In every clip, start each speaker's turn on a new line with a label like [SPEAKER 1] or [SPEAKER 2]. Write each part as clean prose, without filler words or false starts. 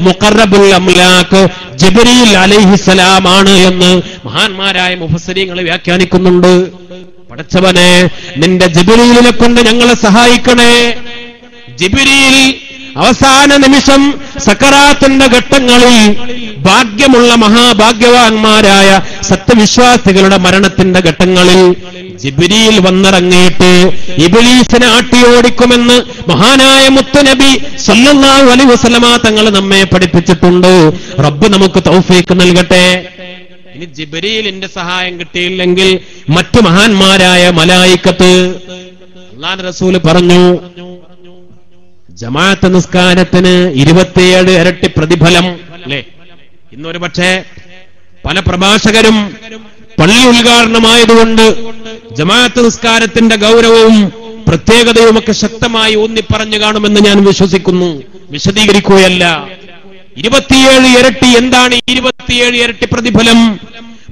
[SPEAKER 1] മുഖറബുൽ അംലാക്ക് ജിബ്രീൽ അലൈഹിസ്സലാം ആണ് എന്ന് മഹാന്മാരായ മുഫസ്സിരീങ്ങൾ വ്യാഖ്യാനിക്കുന്നുണ്ട്. പടച്ചവനെ, നിന്റെ ജിബ്രീലിനെ കൊണ്ട് ഞങ്ങളെ സഹായിക്കണേ. ജിബ്രീൽ അവസാന നിമിഷം സക്കറാത്തിന്റെ ഘട്ടങ്ങളിൽ ഭാഗ്യമുള്ള മഹാഭാഗ്യവാന്മാരായ സത്യവിശ്വാസികളുടെ മരണത്തിന്റെ ഘട്ടങ്ങളിൽ ജിബ്രീൽ വന്നിറങ്ങിയിട്ട് ഇബ്ലീസിനെ ആട്ടിയോടിക്കുമെന്ന് മഹാനായ മുത്തുനബി സല്ലല്ലാഹു അലൈഹി വസല്ലമ തങ്ങൾ നമ്മെ പഠിപ്പിച്ചിട്ടുണ്ട്. റബ്ബ് നമുക്ക് തൗഫീഖ് നൽകട്ടെ. ഇനി ജിബ്രീലിന്റെ സഹായം കിട്ടിയില്ലെങ്കിൽ മറ്റു മഹാന്മാരായ മലായിക്കത്ത്, അല്ലാഹുവിന്റെ റസൂല് പറഞ്ഞു, ജമാഅത്ത് നിസ്കാരത്തിന് 27 ഇരട്ടി പ്രതിഫലം അല്ലേ? ഇന്നൊരു പക്ഷേ പല പ്രഭാഷകരും പള്ളി ഉദ്ഘാടനമായതുകൊണ്ട് ജമാഅത്ത് നിസ്കാരത്തിന്റെ ഗൗരവവും പ്രത്യേകതയുമൊക്കെ ശക്തമായി ഊന്നിപ്പറഞ്ഞു കാണുമെന്ന് ഞാൻ വിശ്വസിക്കുന്നു. വിശദീകരിക്കുകയല്ല. 27 ഇരട്ടി. എന്താണ് 27 ഇരട്ടി പ്രതിഫലം?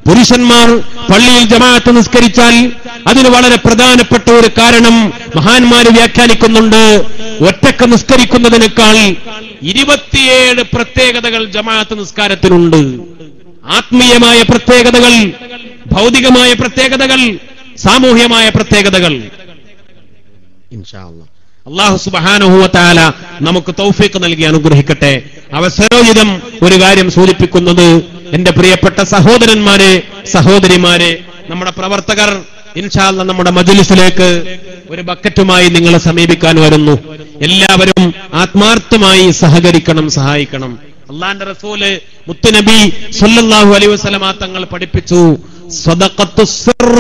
[SPEAKER 1] പുരുഷന്മാർ പള്ളിയിൽ ജമാഅത്ത് നിസ്കരിച്ചാൽ അതിന് വളരെ പ്രധാനപ്പെട്ട ഒരു കാരണം മഹാന്മാര് വ്യാഖ്യാനിക്കുന്നുണ്ട്. ഒറ്റക്ക് നിസ്കരിക്കുന്നതിനേക്കാൾ 27 പ്രത്യേകതകൾ ജമാഅത്ത് നിസ്കാരത്തിനുണ്ട്. ആത്മീയമായ പ്രത്യേകതകൾ, ഭൗതികമായ പ്രത്യേകതകൾ, സാമൂഹ്യമായ പ്രത്യേകതകൾ. ഇൻഷാ അല്ലാഹ് അല്ലാഹു സുബ്ഹാനഹു വ തആല നമുക്ക് തൗഫീഖ് നൽകി അനുഗ്രഹിക്കട്ടെ. അവസരോചിതം ഒരു കാര്യം സൂചിപ്പിക്കുന്നത്, എന്റെ പ്രിയപ്പെട്ട സഹോദരന്മാരെ, സഹോദരിമാരെ, നമ്മുടെ പ്രവർത്തകർ ഇൻഷാ അല്ലാഹ് നമ്മുടെ മജ്ലിസിലേക്ക് ഒരു ബക്കറ്റുമായി നിങ്ങളെ സമീപിക്കാൻ വരുന്നു. എല്ലാവരും ആത്മാർത്ഥമായി സഹകരിക്കണം, സഹായിക്കണം. അല്ലാഹുവിന്റെ റസൂല് മുത്തുനബി സല്ലല്ലാഹു അലൈഹി വസല്ലമ തങ്ങൾ പഠിപ്പിച്ചു, സദഖത്തുസ് സിർ,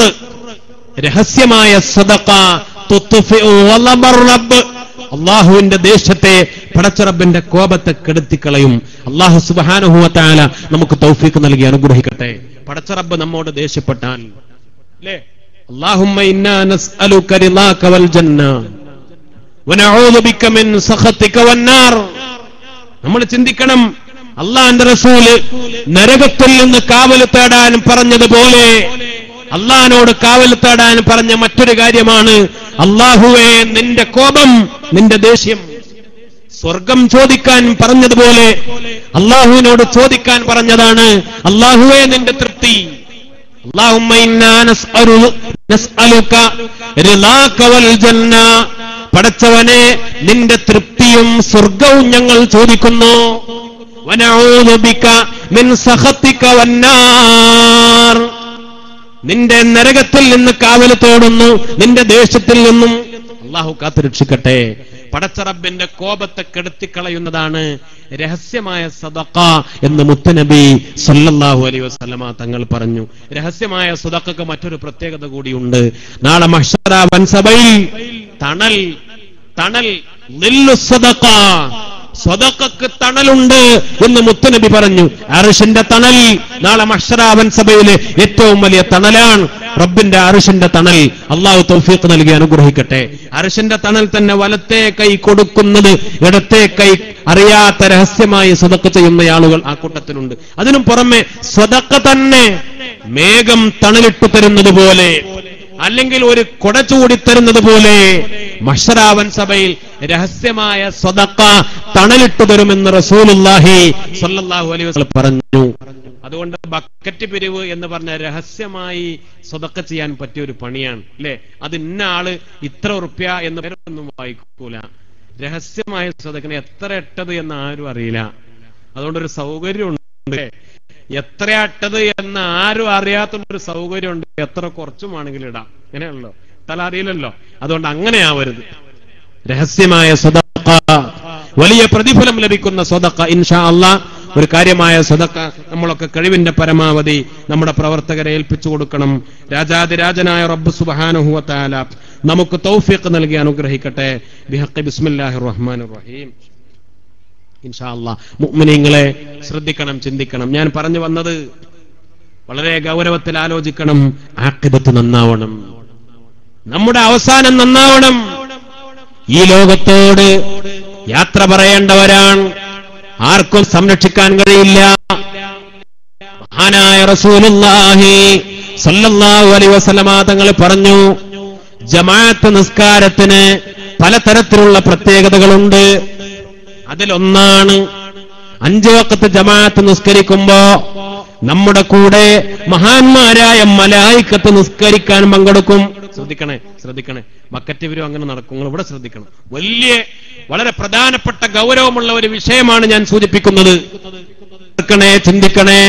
[SPEAKER 1] രഹസ്യമായ സദഖ തുത്ഫിഉ വലബർ റബ്ബ്, അല്ലാഹുവിന്റെ ദേശത്തെ, പടച്ചറബ്ബിന്റെ കോപത്തെ കെടുത്തിക്കളയും. അല്ലാഹു സുബ്ഹാനഹു വ തആല നമുക്ക് തൗഫീഖ് നൽകി അനുഗ്രഹിക്കട്ടെ. പടച്ചറബ്ബ് നമ്മോട് ദേഷ്യപ്പെട്ടാൽ അല്ലേ, അല്ലാഹുമ്മ ഇന്നാ നസ്അലുക റിളാക വൽ ജന്ന വനഊദു ബിക മിൻ സഖതിക വന്നാർ. നമ്മൾ ചിന്തിക്കണം, അല്ലാഹുവിന്റെ റസൂല് നരകത്തിൽ നിന്ന് കാവൽ തേടാൻ പറഞ്ഞതുപോലെ അല്ലാഹുവിനോട് കാവൽ തേടാൻ പറഞ്ഞ മറ്റൊരു കാര്യമാണ്, അല്ലാഹുവേ നിന്റെ കോപം, നിന്റെ ദേഷ്യം. സ്വർഗം ചോദിക്കാൻ പറഞ്ഞതുപോലെ അല്ലാഹുവിനോട് ചോദിക്കാൻ പറഞ്ഞതാണ്, അല്ലാഹുവേ നിന്റെ തൃപ്തി. അല്ലാഹുമ്മ ഇന്നാ നസ്അലുക റിളാക വൽ ജന്ന, പടച്ചവനെ നിന്റെ തൃപ്തിയും സ്വർഗവും ഞങ്ങൾ ചോദിക്കുന്നു. വനഊദു ബിക മിൻ സഖതിക വന്നാർ, നിന്റെ നരകത്തിൽ നിന്ന് കാവൽ തേടുന്നു, നിന്റെ ദേശത്തിൽ നിന്നും. അല്ലാഹു കാത്തുരക്ഷിക്കട്ടെ. പടച്ചറബ്ബിന്റെ കോപത്തെ കെടുത്തിക്കളയുന്നതാണ് രഹസ്യമായ സദഖ എന്ന് മുത്തുനബി സല്ലല്ലാഹു അലൈഹി വസല്ലമ തങ്ങൾ പറഞ്ഞു. രഹസ്യമായ സദഖക്ക് മറ്റൊരു പ്രത്യേകത കൂടിയുണ്ട്. നാളെ മഹ്ശറ വൻസഭയിൽ തണൽ ളില്ലു സദഖ, സദഖക്ക് തണലുണ്ട് എന്ന് മുത്തുനബി പറഞ്ഞു. അർശിന്റെ തണൽ നാളെ മഹ്ശറ വൻസഭയിലെ ഏറ്റവും വലിയ തണലാണ് റബ്ബിന്റെ അർശിന്റെ തണൽ. അല്ലാഹു തൗഫീഖ് നൽകി അനുഗ്രഹിക്കട്ടെ. അർശിന്റെ തണൽ തന്നെ വലത്തെ കൈ കൊടുക്കുന്നത് ഇടത്തെ കൈ അറിയാത്ത രഹസ്യമായി സദഖ ചെയ്യുന്ന ആളുകൾ ആ കൂട്ടത്തിലുണ്ട്. അതിനും പുറമെ സദഖ തന്നെ മേഘം തണലിട്ടു തരുന്നത് പോലെ, അല്ലെങ്കിൽ ഒരു കൊട ചൂടിത്തരുന്നത് പോലെ മഹ്ശറാവൻ സഭയിൽ രഹസ്യമായ സദഖ തണലിട്ടു തരുമെന്ന് റസൂലുള്ളാഹി സ്വല്ലല്ലാഹു അലൈഹി വസല്ലം പറഞ്ഞു. അതുകൊണ്ട് ബക്കറ്റ് പിരിവ് എന്ന് പറഞ്ഞ രഹസ്യമായി സദഖ ചെയ്യാൻ പറ്റിയ ഒരു പണിയാണ് അല്ലെ. അത് ഇന്ന ആള് ഇത്ര ഉറുപ്യ എന്ന് പേരൊന്നും വായിക്കൂല. രഹസ്യമായ സദഖിന് എത്ര ഇട്ടത് എന്ന് ആരും അറിയില്ല. അതുകൊണ്ടൊരു സൗകര്യമുണ്ട്. എത്ര ഇട്ടത് എന്ന് ആരും അറിയാത്തൊരു സൗകര്യമുണ്ട്. എത്ര കുറച്ചുമാണെങ്കിലും ഇടാം. അങ്ങനെയാണല്ലോ, തല അറിയില്ലല്ലോ. അതുകൊണ്ട് അങ്ങനെ ആവരുത്. രഹസ്യമായ സദഖ, വലിയ പ്രതിഫലം ലഭിക്കുന്ന സദഖ ഇൻഷാ അല്ലാഹ്. ഒരു കാര്യമായ സദഖ നമ്മളൊക്കെ കഴിവിന്റെ പരമാവധി നമ്മുടെ പ്രവർത്തകരെ ഏൽപ്പിച്ചു കൊടുക്കണം. രാജാതിരാജനായ റബ്ബ് സുബ്ഹാനഹു വ തആല നമുക്ക് തൗഫീഖ് നൽകി അനുഗ്രഹിക്കട്ടെ. ബിഹഖി ബിസ്മില്ലാഹിർ റഹ്മാനിർ റഹീം. ഇൻഷാ അല്ലാഹ് മുഅ്മിനീങ്ങളെ ശ്രദ്ധിക്കണം, ചിന്തിക്കണം. ഞാൻ പറഞ്ഞു വന്നത് വളരെ ഗൗരവത്തിൽ ആലോചിക്കണം. ആഖിബത്ത് നന്നാവണം, നമ്മുടെ അവസാനം നന്നാവണം. ഈ ലോകത്തോട് യാത്ര പറയേണ്ടവരാണ്, ആർക്കും സംരക്ഷിക്കാൻ കഴിയില്ല. മഹാനായ റസൂലുള്ളാഹി സ്വല്ലല്ലാഹു അലൈഹി വസല്ലമ തങ്ങൾ പറഞ്ഞു, ജമാഅത്ത് നിസ്കാരത്തിന് പലതരത്തിലുള്ള പ്രത്യേകതകളുണ്ട്. അതിലൊന്നാണ് 5 വഖത്ത് ജമാഅത്ത് നിസ്കരിക്കുമ്പോ നമ്മുടെ കൂടെ മഹാന്മാരായ മലായിക്കത്ത് നിസ്കരിക്കാൻ പങ്കെടുക്കും. ശ്രദ്ധിക്കണേ ബക്കറ്റ് വരും അങ്ങനെ നടക്കും. നിങ്ങൾ ഇവിടെ ശ്രദ്ധിക്കണം. വളരെ പ്രധാനപ്പെട്ട ഗൗരവമുള്ള ഒരു വിഷയമാണ് ഞാൻ സൂചിപ്പിക്കുന്നത്. ചിന്തിക്കണേ.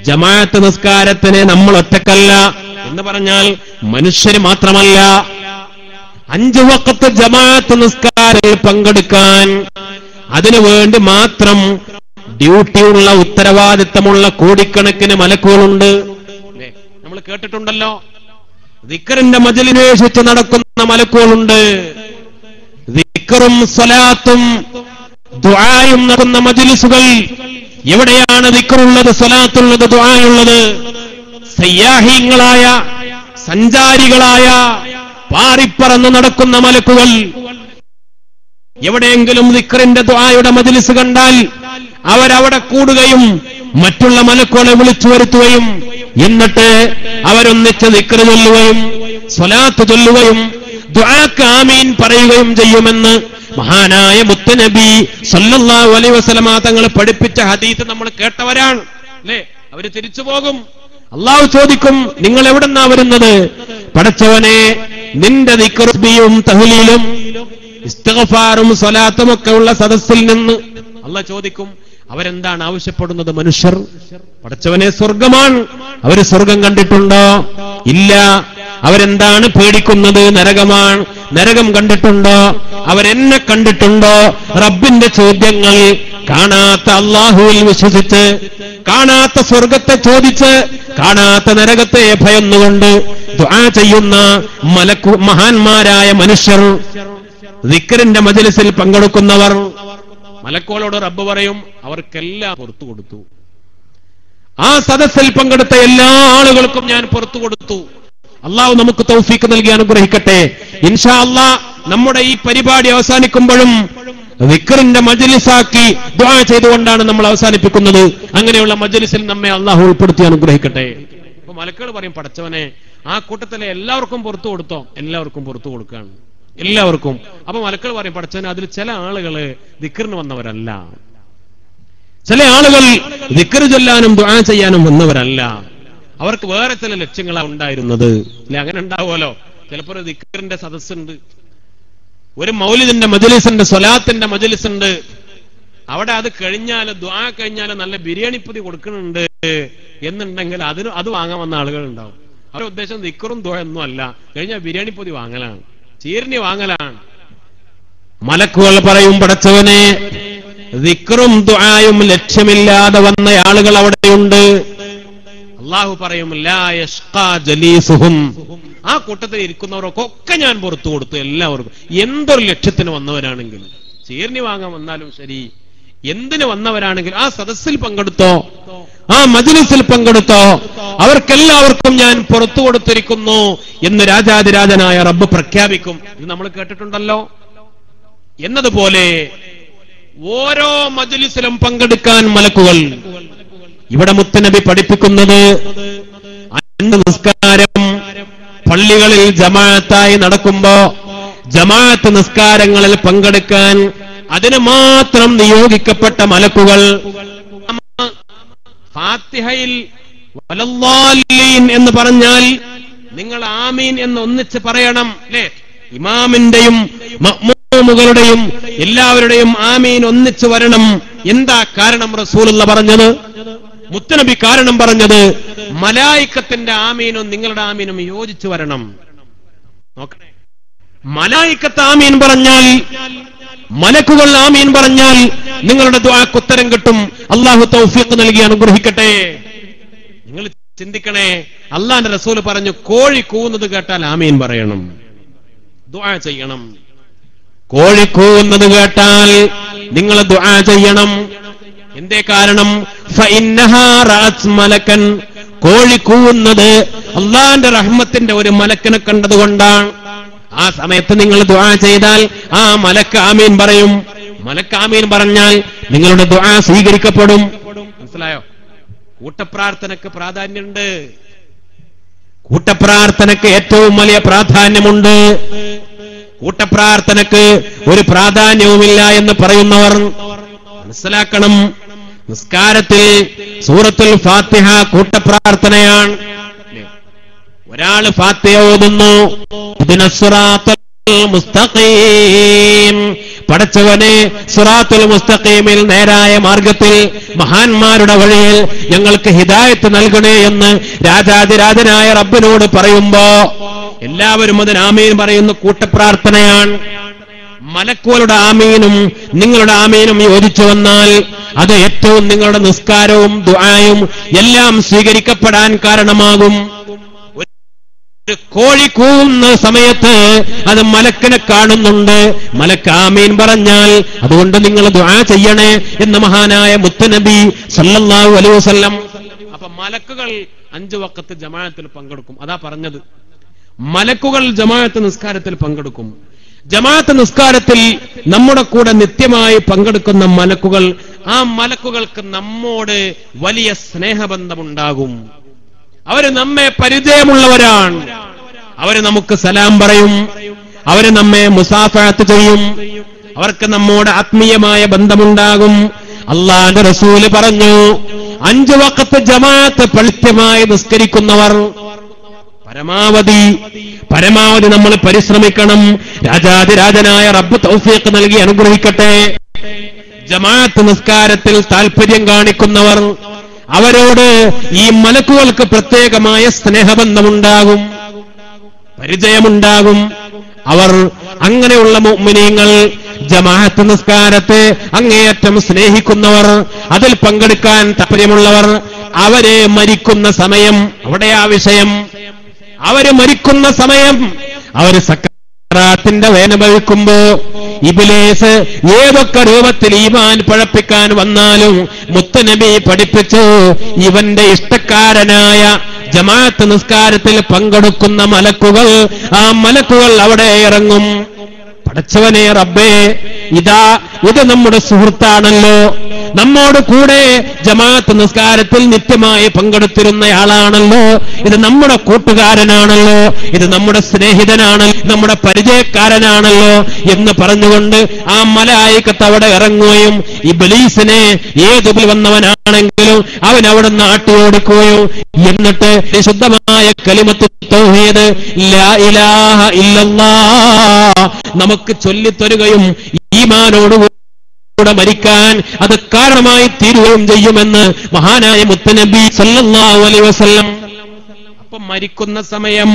[SPEAKER 1] ജമാഅത്ത് നിസ്കാരത്തിന് നമ്മൾ ഒറ്റക്കല്ല എന്ന് പറഞ്ഞാൽ മനുഷ്യര് മാത്രമല്ല, 5 വഖത്ത് ജമാഅത്ത് നിസ്കാരത്തിൽ പങ്കെടുക്കാൻ അതിനുവേണ്ടി മാത്രം ഡ്യൂട്ടിയുള്ള ഉത്തരവാദിത്തമുള്ള കോടിക്കണക്കിന് മലക്കുകളുണ്ട്. നമ്മൾ കേട്ടിട്ടുണ്ടല്ലോ, ദിക്റിന്റെ മജ്‌ലിസിൽ നടക്കുന്ന മലക്കുകളുണ്ട്. ദിക്റും സ്വലാത്തും ദുആയും നടക്കുന്ന മജ്‌ലിസുകൾ എവിടെയാണ് ദിക്റുള്ളത്, സ്വലാത്തുള്ളത്, ദുആയുള്ളത്? സയ്യാഹിങ്ങളായ സഞ്ചാരികളായ പാറിപ്പറന്ന് നടക്കുന്ന മലക്കുകൾ എവിടെയെങ്കിലും ദിക്റിന്റെ ദുആയുടെ മജ്‌ലിസ് കണ്ടാൽ അവരവിടെ കൂടുകയും മറ്റുള്ള മലക്കുകളെ വിളിച്ചു വരുത്തുകയും എന്നിട്ട് അവരൊന്നിച്ച് ദിക്ർ ചൊല്ലുകയും സ്വലാത്ത് ചൊല്ലുകയും ദുആക്ക് ആമീൻ പറയുകയും ചെയ്യുമെന്ന് മഹാനായ മുത്തുനബി സല്ലല്ലാഹു അലൈഹി വസല്ലമ തങ്ങൾ പഠിപ്പിച്ച ഹദീസ് നമ്മൾ കേട്ടവരാണ് അല്ലേ? അവര് തിരിച്ചു പോകും. അള്ളാഹു ചോദിക്കും, നിങ്ങൾ എവിടെന്നാ വരുന്നത്? പടച്ചവനെ, നിന്റെ ദിക്റും തഹ്ലീലും ഇസ്തിഗ്ഫാറും സ്വലാത്തും ഒക്കെ ഉള്ള സദസ്സിൽ നിന്ന്. അള്ളാഹു ചോദിക്കും, അവരെന്താണ് ആവശ്യപ്പെടുന്നത്? മനുഷ്യർ. പടച്ചവനെ, സ്വർഗമാണ്. അവര് സ്വർഗം കണ്ടിട്ടുണ്ടോ? ഇല്ല. അവരെന്താണ് പേടിക്കുന്നത്? നരകമാണ്. നരകം കണ്ടിട്ടുണ്ടോ? അവരെന്നെ കണ്ടിട്ടുണ്ടോ? റബ്ബിന്റെ ചോദ്യങ്ങൾ. കാണാത്ത അള്ളാഹുവിൽ വിശ്വസിച്ച്, കാണാത്ത സ്വർഗത്തെ ചോദിച്ച്, കാണാത്ത നരകത്തെ ഭയന്നുകൊണ്ട് ദുആ ചെയ്യുന്ന മഹാന്മാരായ മനുഷ്യർ, ദിക്റിന്റെ മജ്‌ലിസിൽ പങ്കെടുക്കുന്നവർ, മലക്കുകളോട് റബ്ബ് പറയും, അവർക്കെല്ലാം പുറത്തു കൊടുത്തു. ആ സദസ്സിൽ പങ്കെടുത്ത എല്ലാ ആളുകൾക്കും ഞാൻ പുറത്തു കൊടുത്തു. അള്ളാഹു നമുക്ക് തൗഫീഖ് നൽകി അനുഗ്രഹിക്കട്ടെ. ഇൻഷാ അല്ലാഹ് നമ്മുടെ ഈ പരിപാടി അവസാനിക്കുമ്പോഴും ദിക്റിന്റെ മജ്‌ലിസാക്കി ദുആ ചെയ്തുകൊണ്ടാണ് നമ്മൾ അവസാനിപ്പിക്കുന്നത്. അങ്ങനെയുള്ള മജ്‌ലിസിൽ നമ്മെ അള്ളാഹു ഉൾപ്പെടുത്തി അനുഗ്രഹിക്കട്ടെ. അപ്പൊ മലക്കുകൾ പറയും, പടച്ചവനെ, ആ കൂട്ടത്തിലെ എല്ലാവർക്കും പുറത്തു കൊടുത്തോ? എല്ലാവർക്കും പുറത്തു കൊടുക്കാണ്, എല്ലാവർക്കും. അപ്പൊ മലക്കുകൾ പറയും, പടച്ചവനെ, അതിൽ ചില ആളുകള് ദിക്റിന് വന്നവരല്ല, ചില ആളുകൾ ദിക്ർ ചൊല്ലാനും ദുആ ചെയ്യാനും വന്നവരല്ല, അവർക്ക് വേറെ ചില ലക്ഷ്യങ്ങളാണ് ഉണ്ടായിരുന്നത്. അല്ലെ? അങ്ങനെ ഉണ്ടാവുമല്ലോ. ചിലപ്പോൾ ഒരു ദിക്റിന്റെ സദസ്സുണ്ട്, ഒരു മൗലിദിന്റെ മജ്‌ലിസുണ്ട്, സ്വലാത്തിന്റെ മജ്‌ലിസുണ്ട്. അവിടെ അത് കഴിഞ്ഞാൽ, ദുആ കഴിഞ്ഞാൽ നല്ല ബിരിയാണി പൊതി കൊടുക്കുന്നുണ്ട് എന്നുണ്ടെങ്കിൽ അത് വാങ്ങാൻ വന്ന ആളുകൾ ഉണ്ടാവും. അവരുടെ ഉദ്ദേശം ദിക്റും ദുആ ഒന്നും അല്ല, കഴിഞ്ഞാൽ ബിരിയാണി പൊതി വാങ്ങലാണ്, ചീരിനി വാങ്ങലാണ്. മലക്കുകൾ പറയും, പടച്ചവനെ, ദിക്റും ദുആയും ലക്ഷ്യമില്ലാതെ വന്ന ആളുകൾ അവിടെയുണ്ട്. അള്ളാഹു പറയും, ലാ യഷ്ഖാ ജലീസുഹും, ആ കൂട്ടത്തിൽ ഇരിക്കുന്നവർക്കൊക്കെ ഞാൻ പുറത്തു കൊടുത്തു. എല്ലാവർക്കും, എന്തൊരു ലക്ഷ്യത്തിന് വന്നവരാണെങ്കിലും, ചീർണി വാങ്ങാൻ വന്നാലും ശരി, എന്തിന് വന്നവരാണെങ്കിലും ആ സദസ്സിൽ പങ്കെടുത്തോ, ആ മജ്‌ലിസിൽ പങ്കെടുത്തോ, അവർക്കെല്ലാവർക്കും ഞാൻ പുറത്തു കൊടുത്തിരിക്കുന്നു എന്ന് രാജാതിരാജനായ റബ്ബ് പ്രഖ്യാപിക്കും. ഇത് നമ്മൾ കേട്ടിട്ടുണ്ടല്ലോ. എന്നതുപോലെ ഓരോ മജ്‌ലിസിലും പങ്കെടുക്കാൻ മലക്കുകൾ. ഇവിടെ മുത്തുനബി പഠിപ്പിക്കുന്നത്, 5 നിസ്കാരം പള്ളികളിൽ ജമാഅത്തായി നടക്കുമ്പോ ജമാഅത്ത് നിസ്കാരങ്ങളിൽ പങ്കെടുക്കാൻ അതിന് മാത്രം നിയോഗിക്കപ്പെട്ട മലക്കുകൾ ഫാത്തിഹയിൽ വലല്ലാലീൻ എന്ന് പറഞ്ഞാൽ നിങ്ങൾ ആമീൻ എന്ന് ഒന്നിച്ച് പറയണം. അല്ലേ? ഇമാമിന്റെയും മഅ്മൂമുകളുടെയും എല്ലാവരുടെയും ആമീൻ ഒന്നിച്ച് വരണം. എന്താ കാരണം റസൂലുള്ളാഹി പറഞ്ഞത്? മുത്തുനബി കാരണം പറഞ്ഞത്, മലായിക്കത്തിന്റെ ആമീനും നിങ്ങളുടെ ആമീനും യോജിച്ചു വരണം. നോക്കണേ, മലായിക്കത്ത് ആമീൻ പറഞ്ഞാൽ, മലക്കുകൾ ആമീൻ പറഞ്ഞാൽ നിങ്ങളുടെ ദുആക്ക് ഉത്തരം കിട്ടും. അല്ലാഹു തൗഫീഖ് നൽകി അനുഗ്രഹിക്കട്ടെ. നിങ്ങൾ ചിന്തിക്കണേ, അല്ലാഹുവിന്റെ റസൂൽ പറഞ്ഞു, കോഴി കൂവുന്നത് കേട്ടാൽ ആമീൻ പറയണം, ദുആ ചെയ്യണം. കോഴി കൂവുന്നത് കേട്ടാൽ നിങ്ങൾ ദുആ ചെയ്യണം. എന്തേ കാരണം? ഫഇന്നഹാ റഅത് മലക്കൻ, കോഴി കൂവുന്നത് അല്ലാഹുവിന്റെ റഹ്മത്തിന്റെ ഒരു മലക്കിനെ കണ്ടതുകൊണ്ടാണ്. ആ സമയത്ത് നിങ്ങൾ ദുആ ചെയ്താൽ ആ മലക്ക് ആമീൻ പറയും. മലക്ക് ആമീൻ പറഞ്ഞാൽ നിങ്ങളുടെ ദുആ സ്വീകരിക്കപ്പെടും. മനസ്സിലായോ? കൂട്ടപ്രാർത്ഥനക്ക് പ്രാധാന്യമുണ്ട്. കൂട്ടപ്രാർത്ഥനക്ക് ഏറ്റവും വലിയ പ്രാധാന്യമുണ്ട്. കൂട്ടപ്രാർത്ഥനക്ക് ഒരു പ്രാധാന്യവുമില്ല എന്ന് പറയുന്നവർ മനസ്സിലാക്കണം, നിസ്കാരത്തിൽ സൂറത്തുൽ ഫാത്തിഹ കൂട്ടപ്രാർത്ഥനയാണ്. ഒരാള് ഫാത്തിഹ ഓതുന്നു, ഇഹ്ദിനസ് സിറാത്തൽ മുസ്തഖീം, പടച്ചവനെ സിറാത്തുൽ മുസ്തഖീമിൽ നേരായ മാർഗത്തിൽ മഹാന്മാരുടെ വഴിയിൽ ഞങ്ങൾക്ക് ഹിദായത്ത് നൽകണേ എന്ന് രാജാതിരാജനായ റബ്ബിനോട് പറയുമ്പോ എല്ലാവരും അതിന് ആമീൻ പറയുന്ന കൂട്ടപ്രാർത്ഥനയാണ്. മലക്കുകളുടെ ആമീനും നിങ്ങളുടെ ആമീനും യോജിച്ചു വന്നാൽ അത് ഏറ്റവും നിങ്ങളുടെ നിസ്കാരവും ദുആയും എല്ലാം സ്വീകരിക്കപ്പെടാൻ കാരണമാകും. ഒരു കോഴി കൂവുന്ന സമയത്ത് അത് മലക്കിനെ കാണുന്നുണ്ട്, മലക്ക് ആമീൻ പറഞ്ഞാൽ അതുകൊണ്ട് നിങ്ങൾ ദുആ ചെയ്യണേ എന്ന് മഹാനായ മുത്തുനബി സല്ലല്ലാഹു അലൈഹി വസല്ലം. അപ്പൊ മലക്കുകൾ 5 വഖത്ത് ജമാഅത്തിൽ പങ്കെടുക്കും. അതാ പറഞ്ഞത്, മലക്കുകൾ ജമാഅത്ത് നിസ്കാരത്തിൽ പങ്കെടുക്കും. ജമാഅത്ത് നിസ്കാരത്തിൽ നമ്മുടെ കൂടെ നിത്യമായി പങ്കെടുക്കുന്ന മലക്കുകൾ, ആ മലക്കുകൾക്ക് നമ്മോട് വലിയ സ്നേഹബന്ധമുണ്ടാകും. അവര് നമ്മെ പരിചയമുള്ളവരാണ്. അവര് നമുക്ക് സലാം പറയും, അവര് നമ്മെ മുസാഫഹത്ത് ചെയ്യും, അവർക്ക് നമ്മോട് ആത്മീയമായ ബന്ധമുണ്ടാകും. അല്ലാഹുവിന്റെ റസൂല് പറഞ്ഞു, 5 വഖത്ത് ജമാഅത്ത് കൃത്യമായി നിസ്കരിക്കുന്നവർ പരമാവധി നമ്മൾ പരിശ്രമിക്കണം. രാജാതിരാജനായ റബ്ബ് തൗഫീഖ് നൽകി അനുഗ്രഹിക്കട്ടെ. ജമാഅത്ത് നിസ്കാരത്തിൽ താല്പര്യം കാണിക്കുന്നവർ, അവരോട് ഈ മലക്കുകൾക്ക് പ്രത്യേകമായ സ്നേഹബന്ധമുണ്ടാകും, പരിചയമുണ്ടാകും. അവർ അങ്ങനെയുള്ള മുഅ്മിനീങ്ങൾ, ജമാഅത്ത് നിസ്കാരത്തെ അങ്ങേയറ്റം സ്നേഹിക്കുന്നവർ, അതിൽ പങ്കെടുക്കാൻ താല്പര്യമുള്ളവർ, അവരെ മരിക്കുന്ന സമയം, അവിടെ ആ വിഷയം, അവര് മരിക്കുന്ന സമയം, അവര് സക്കറാത്തിന്റെ വേദനഭവിക്കുമ്പോ ഇബ്ലീസ് ഏതൊക്കെ രൂപത്തിൽ ഈമാൻ പഴപ്പിക്കാൻ വന്നാലും മുത്തുനബി പഠിപ്പിച്ചു, ഇവന്റെ ഇഷ്ടക്കാരനായ ജമാഅത്ത് നിസ്കാരത്തിൽ പങ്കെടുക്കുന്ന മലക്കുകൾ, ആ മലക്കുകൾ അവിടെ ഇറങ്ങും. പടച്ചവനെ റബ്ബേ, ഇത് നമ്മുടെ സുഹൃത്താണല്ലോ, നമ്മോട് കൂടെ ജമാഅത്ത് നിസ്കാരത്തിൽ നിത്യമായി പങ്കെടുത്തിരുന്നയാളാണല്ലോ, ഇത് നമ്മുടെ കൂട്ടുകാരനാണല്ലോ, ഇത് നമ്മുടെ സ്നേഹിതനാണല്ലോ, നമ്മുടെ പരിചയക്കാരനാണല്ലോ എന്ന് പറഞ്ഞുകൊണ്ട് ആ മലായികത്ത് അവിടെ ഇറങ്ങുകയും ഇബ്ലീസിനെ ഏത് വന്നവനാണെങ്കിലും അവൻ അവിടെ നിന്ന് ആട്ടിയോടിക്കുകയും എന്നിട്ട് ശുദ്ധമായ കലിമത്ത് തൗഹീദ് ലാ ഇലാഹ ഇല്ലല്ലാഹ് നമുക്ക് ചൊല്ലിത്തരുകയും ഈമാനോടുകൂടെ മരിക്കാൻ അത് കാരണമായി തീരുകയും ചെയ്യുമെന്ന് മഹാനായ മുത്തുനബി സല്ലല്ലാഹു അലൈഹി വസല്ലം. അപ്പം മരിക്കുന്ന സമയം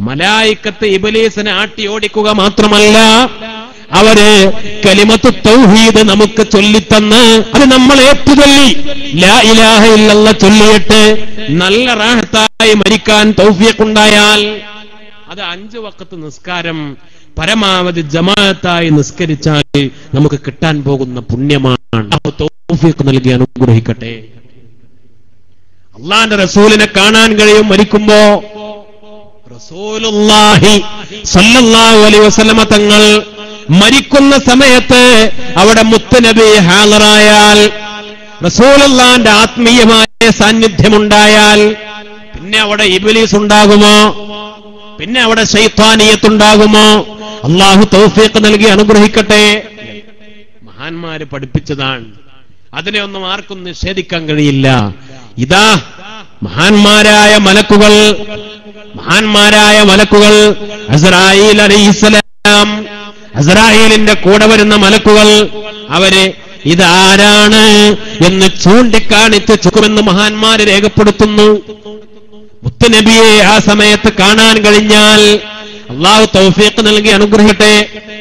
[SPEAKER 1] മലായികത്ത് ഇബ്ലീസിനെ ആട്ടി ഓടിക്കുക മാത്രമല്ല, അവര് കലിമത്തു തൗഹീദ് നമുക്ക് ചൊല്ലിത്തന്ന് അത് നമ്മൾ ഏറ്റുചൊല്ലി ലാ ഇലാഹ ഇല്ലല്ലാഹ് ചൊല്ലിയിട്ട് നല്ല റാഹത്തായി മരിക്കാൻ തൗഫീഖ് ഉണ്ടായാൽ അത് 5 വഖത്ത് നിസ്കാരം പരമാവധി ജമാഅത്തായി നിസ്കരിച്ചാൽ നമുക്ക് കിട്ടാൻ പോകുന്ന പുണ്യമാണ്. തൗഫീഖ് നൽകി അനുഗ്രഹിക്കട്ടെ. അല്ലാഹുവിന്റെ റസൂലിനെ കാണാൻ കഴിയും മരിക്കുമ്പോ. റസൂലുള്ളാഹി സ്വല്ലല്ലാഹു അലൈഹി വസല്ലമ തങ്ങൾ മരിക്കുന്ന സമയത്ത് അവിടെ മുത്തുനബി ഹാളറായാൽ, റസൂലുള്ളാഹിന്റെ ആത്മീയമായ സാന്നിധ്യമുണ്ടായാൽ പിന്നെ അവിടെ ഇബ്ലീസ് ഉണ്ടാകുമോ? പിന്നെ അവിടെ ശൈത്താനിയത്തുണ്ടാകുമോ? അള്ളാഹു തൗഫീഖ് നൽകി അനുഗ്രഹിക്കട്ടെ. മഹാന്മാര് പഠിപ്പിച്ചതാണ്, അതിനെ ഒന്നും ആർക്കും നിഷേധിക്കാൻ കഴിയില്ല. ഇതാ മഹാന്മാരായ മലക്കുകൾ അസ്രായീൽ അലൈഹിസ്സലാം, അസ്രായീലിന്റെ കൂടെ വരുന്ന മലക്കുകൾ, അവര് ഇതാരാണ് എന്ന് ചൂണ്ടിക്കാണിച്ച് ചുക്കുമെന്ന് മഹാന്മാര് രേഖപ്പെടുത്തുന്നു. മുത്തുനബിയെ ആ സമയത്ത് കാണാൻ കഴിഞ്ഞാൽ അള്ളാഹു തൗഫീഖ് നൽകി അനുഗ്രഹിക്കട്ടെ.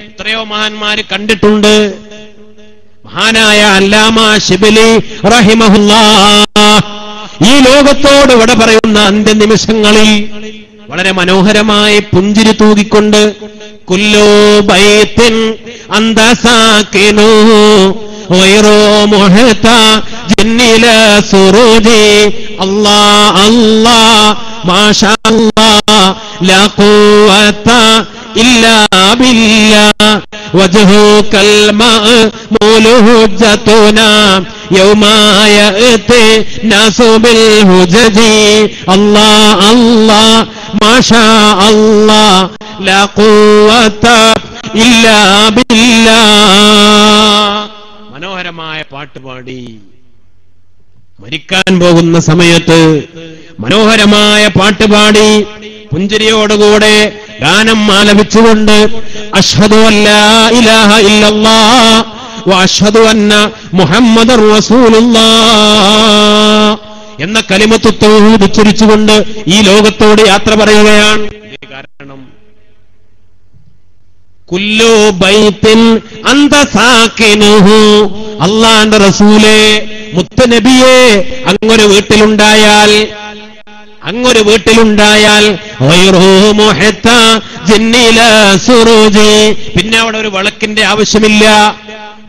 [SPEAKER 1] എത്രയോ മഹാന്മാര് കണ്ടിട്ടുണ്ട്. മഹാനായ അല്ലാമ ശിബിലി റഹിമഹുല്ലാഹ് ഈ ലോകത്തോട് വിട പറയുന്ന അന്ത്യനിമിഷങ്ങളിൽ വളരെ മനോഹരമായി പുഞ്ചിരി തൂകിക്കൊണ്ട് കുല്ലു ബൈത്തിൻ അന്ത സാകിനു വൈറോ മുഹ്താജിൻ ഇലാ സുറൂജി അല്ലാഹ് അല്ലാഹ് മാഷാ അല്ലാഹ് ലാ ഖുവത ഇല്ലാ ബില്ലാഹ് വജ്ഹുകൽ മഅ്മൂലു ഹുജ്ജതുനാ യൗമാ യഅതി നാസു ബിൽ ഹുജജി അല്ലാഹ് അല്ലാഹ് മാഷാ അല്ലാഹ് ലാ ഖുവത ഇല്ലാ ബില്ലാഹ്. മനോഹര മനോഹരമായ പാട്ടുപാടി. മരിക്കാൻ പോകുന്ന സമയത്ത് മനോഹരമായ പാട്ടുപാടി പുഞ്ചിരിയോടുകൂടെ ഗാനം ആലപിച്ചുകൊണ്ട് അഷ്ഹദു അല്ലാ ഇലാഹ ഇല്ലല്ലാഹ് വ അഷ്ഹദു അന്ന മുഹമ്മദർ റസൂലുള്ളാഹ് എന്ന കലിമത്തു തൗഹീദ് ഉച്ചരിച്ചുകൊണ്ട് ഈ ലോകത്തോട് യാത്ര പറയുകയാണ്. കാരണം കുല്ലു ബൈത്തിൻ അന്ത സാകിനുഹു, അല്ലാഹുവിന്റെ റസൂലേ മുത്തുനബിയെ അങ്ങൊരു വീട്ടിലുണ്ടായാൽ പിന്നെ അവിടെ ഒരു വിളക്കിന്റെ ആവശ്യമില്ല.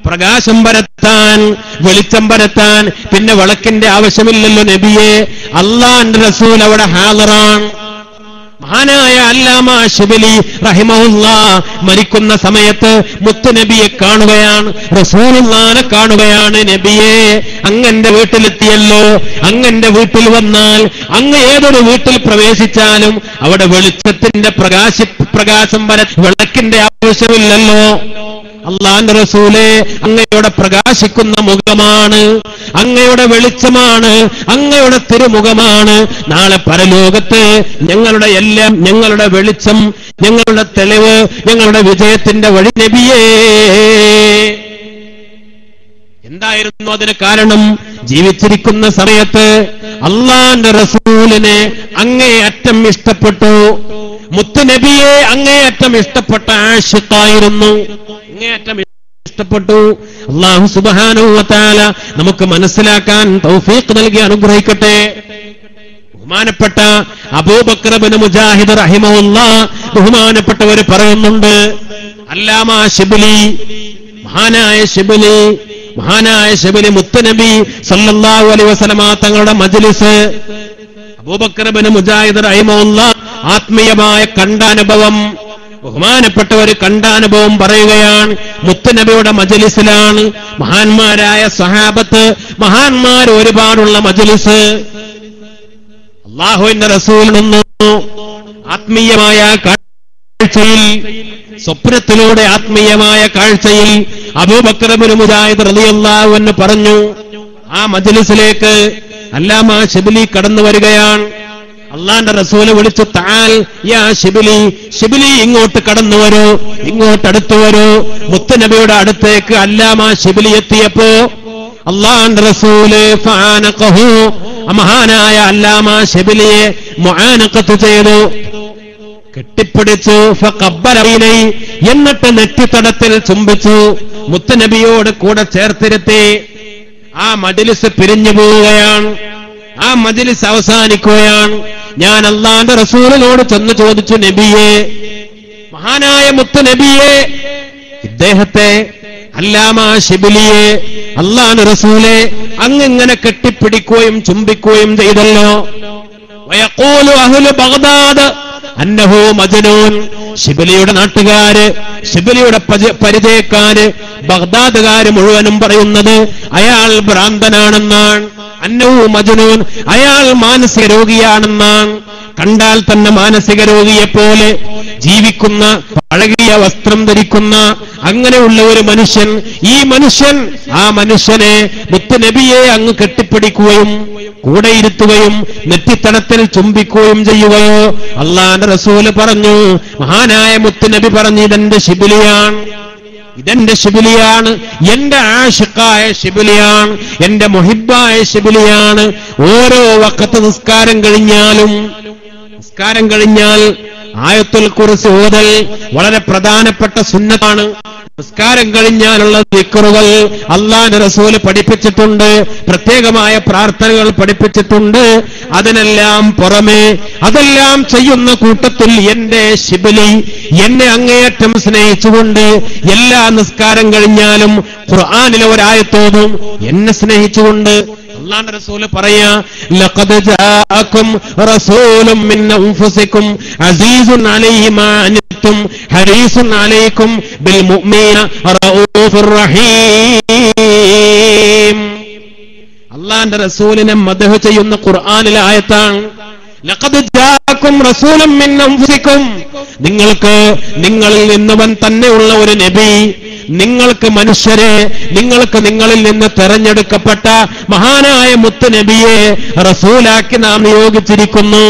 [SPEAKER 1] പ്രകാശം പരത്താൻ, വെളിച്ചം പരത്താൻ പിന്നെ വിളക്കിന്റെ ആവശ്യമില്ലല്ലോ നബിയെ. അല്ലാഹുവിന്റെ റസൂൽ അവിടെ ഹാളിറാൻ. മഹാനായ അല്ലാമ ശിബിലി റഹിമഹുല്ലാഹ് മരിക്കുന്ന സമയത്ത് മുത്തുനബിയെ കാണുകയാണ്, റസൂലുള്ളാഹിനെ കാണുകയാണ്. നബിയെ, അങ്ങന്റെ വീട്ടിലെത്തിയല്ലോ. അങ്ങന്റെ വീട്ടിൽ വന്നാൽ, അങ്ങ് ഏതൊരു വീട്ടിൽ പ്രവേശിച്ചാലും അവിടെ വെളിച്ചത്തിന്റെ പ്രകാശം വിളക്കിന്റെ ആവശ്യമില്ലല്ലോ. അല്ലാഹുവിന്റെ റസൂലേ, അങ്ങയുടെ പ്രകാശിക്കുന്ന മുഖമാണ്, അങ്ങയുടെ വെളിച്ചമാണ്, അങ്ങയുടെ തിരുമുഖമാണ്. നാളെ പരലോകത്ത് ഞങ്ങളുടെ എല്ലാം, ഞങ്ങളുടെ വെളിച്ചം, ഞങ്ങളുടെ തെളിവ്, ഞങ്ങളുടെ വിജയത്തിന്റെ വഴി നബിയേ. എന്തായിരുന്നു അതിന് കാരണം? ജീവിച്ചിരിക്കുന്ന സമയത്ത് അല്ലാഹുവിന്റെ റസൂലിനെ അങ്ങേയറ്റം ഇഷ്ടപ്പെട്ടു. മുത്തുനബിയെ അങ്ങേയറ്റം ഇഷ്ടപ്പെട്ട ആശിഖായിരുന്നു, അങ്ങേയറ്റം ഇഷ്ടപ്പെട്ടു. അല്ലാഹു സുബ്ഹാനഹു വ തആല നമുക്ക് മനസ്സിലാക്കാൻ തൗഫീഖ് നൽകി അനുഗ്രഹിക്കട്ടെ. ബഹുമാനപ്പെട്ട അബൂബക്കർ ഇബ്നു മുജാഹിദ് റഹിമഹുല്ലാഹ് ബഹുമാനപ്പെട്ടവർ പറയുന്നുണ്ട്, അല്ലാമ ശിബ്ലി, മഹാനായ ശിബ്ലി മുത്തുനബി സല്ലല്ലാഹു അലൈഹി വസല്ലമ തങ്ങളുടെ മജ്ലിസ്, അബൂബക്കർ ഇബ്നു മുജാഹിദ് റഹിമഹുല്ലാഹ് ആത്മീയമായ കണ്ടാനുഭവം, ബഹുമാനപ്പെട്ടവർ കണ്ടാനുഭവം പറയുകയാണ്. മുത്തുനബിയുടെ മജ്ലിസിലാണ്, മഹാന്മാരായ സ്വഹാബത്ത്, മഹാന്മാർ ഒരുപാടുള്ള മജ്ലിസ്. അല്ലാഹുവിന്റെ റസൂൽ നിന്നു ആത്മീയമായ കാഴ്ചയിൽ, സ്വപ്നത്തിലൂടെ ആത്മീയമായ കാഴ്ചയിൽ അബൂബക്കർ ഇബ്നു മുജാഹിദ് റളിയല്ലാഹു അൻഹു പറഞ്ഞു. ആ മജ്ലിസിലേക്ക് അല്ലാമ ശിബ്ലി കടന്നു വരികയാണ്. അല്ലാഹുവിന്റെ റസൂല് വിളിച്ചു, തആൽ യാ ശിബ്ലി, ഇങ്ങോട്ട് കടന്നു വരൂ, ഇങ്ങോട്ട് അടുത്തു വരൂ. മുത്തുനബിയുടെ അടുത്തേക്ക് അല്ലാമ ശിബ്ലി എത്തിയപ്പോ അല്ലാഹുവിന്റെ റസൂല് ഫആനഖഹു, മഹാനായ അല്ലാമ ശിബ്ലിയെ മുആനഖത്ത് ചെയ്തു, കെട്ടിപ്പിടിച്ചു. ഫഖബ്ബലൈനി, എന്നിട്ട് നെറ്റിത്തടത്തിൽ ചുംബിച്ചു. മുത്തുനബിയോട് കൂടെ ചേർത്തിരുത്തി. ആ മജ്ലിസ് പിരിഞ്ഞു പോവുകയാണ്. ആ മജ്ലിസ് അവസാനിക്കുകയാണ്. ഞാൻ അല്ലാഹുവിന്റെ റസൂലിനോട് ചെന്ന് ചോദിച്ചു, നബിയെ, മഹാനായ മുത്തുനബിയെ, ഇദ്ദേഹത്തെ അല്ലാമ ശിബ്ലിയെ അല്ലാഹുവിന്റെ റസൂലെ അങ്ങിങ്ങനെ കെട്ടിപ്പിടിക്കുകയും ചുംബിക്കുകയും ചെയ്തല്ലോ. വയഖൂലു അഹ്ലു ബഗ്ദാദ് അന്നഹു മജ്നൂൻ, ശിബ്ലിയുടെ നാട്ടുകാര്, ശിബ്ലിയുടെ പരിചയക്കാര്, ബഗ്ദാദുകാര് മുഴുവനും പറയുന്നത് അയാൾ ഭ്രാന്തനാണെന്നാണ്. അന്നഹു മജ്നൂൻ, അയാൾ മാനസിക രോഗിയാണെന്നാണ്. കണ്ടാൽ തന്നെ മാനസിക രോഗിയെപ്പോലെ ജീവിക്കുന്ന, പഴകിയ വസ്ത്രം ധരിക്കുന്ന അങ്ങനെയുള്ള ഒരു മനുഷ്യൻ, ഈ മനുഷ്യൻ, ആ മനുഷ്യനെ മുത്തുനബിയെ അങ്ങ് കെട്ടിപ്പിടിക്കുകയും കൂടെ ഇരുത്തുകയും നെറ്റിത്തടത്തിൽ ചുംബിക്കുകയും ചെയ്യുകയോ? അല്ലാഹുവിന്റെ റസൂല് പറഞ്ഞു, മഹാനായ മുത്തുനബി പറഞ്ഞു, ഇതെന്റെ ശിബ്ലിയാണ്, ഇതെന്റെ ശിബ്ലിയാണ്, എന്റെ ആശിഖായ ശിബ്ലിയാണ്, എന്റെ മുഹിബ്ബായ ശിബ്ലിയാണ്. ഓരോ വഖത്ത് നിസ്കാരം കഴിഞ്ഞാൽ ആയത്തുൽ കുർസി ഓതൽ വളരെ പ്രധാനപ്പെട്ട സുന്നത്താണ്. നിസ്കാരം കഴിഞ്ഞാലുള്ള ദിക്റുകൾ അല്ലാഹുവിന്റെ റസൂല് പഠിപ്പിച്ചിട്ടുണ്ട്, പ്രത്യേകമായ പ്രാർത്ഥനകൾ പഠിപ്പിച്ചിട്ടുണ്ട്. അതിനെല്ലാം പുറമെ, അതെല്ലാം ചെയ്യുന്ന കൂട്ടത്തിൽ എന്റെ ശിബ്ലി എന്നെ അങ്ങേയറ്റം സ്നേഹിച്ചുകൊണ്ട് എല്ലാ നിസ്കാരം കഴിഞ്ഞാലും ഖുർആനിലെ ഒരായത്തോതും എന്നെ സ്നേഹിച്ചുകൊണ്ട്. അല്ലാഹുവിന്റെ റസൂല് പറയാ, ലഖദ് ജാഅകും റസൂലും മിൻ അൻഫുസികും അസീസുൻ അലൈഹി മാ അനിത്തും ഹരീസുൻ അലൈക്കും ബിൽ മുഅ്മിനീന റഊഫുർ റഹീം. അല്ലാഹുവിന്റെ റസൂലിനെ മദ്ഹ് ചെയ്യുന്ന ഖുർആനിലെ ആയത്താണ്. ലഖദ് ജാഅകും റസൂലും മിൻ അൻഫുസികും, നിങ്ങളിൽ നിന്നവൻ തന്നെയുള്ള ഒരു നബി നിങ്ങൾക്ക് മനുഷ്യരെ, നിങ്ങൾക്ക് നിങ്ങളിൽ നിന്ന് തെരഞ്ഞെടുക്കപ്പെട്ട മഹാനായ മുത്തുനബിയെ റസൂലാക്കി നാം നിയോഗിച്ചിരിക്കുന്നു.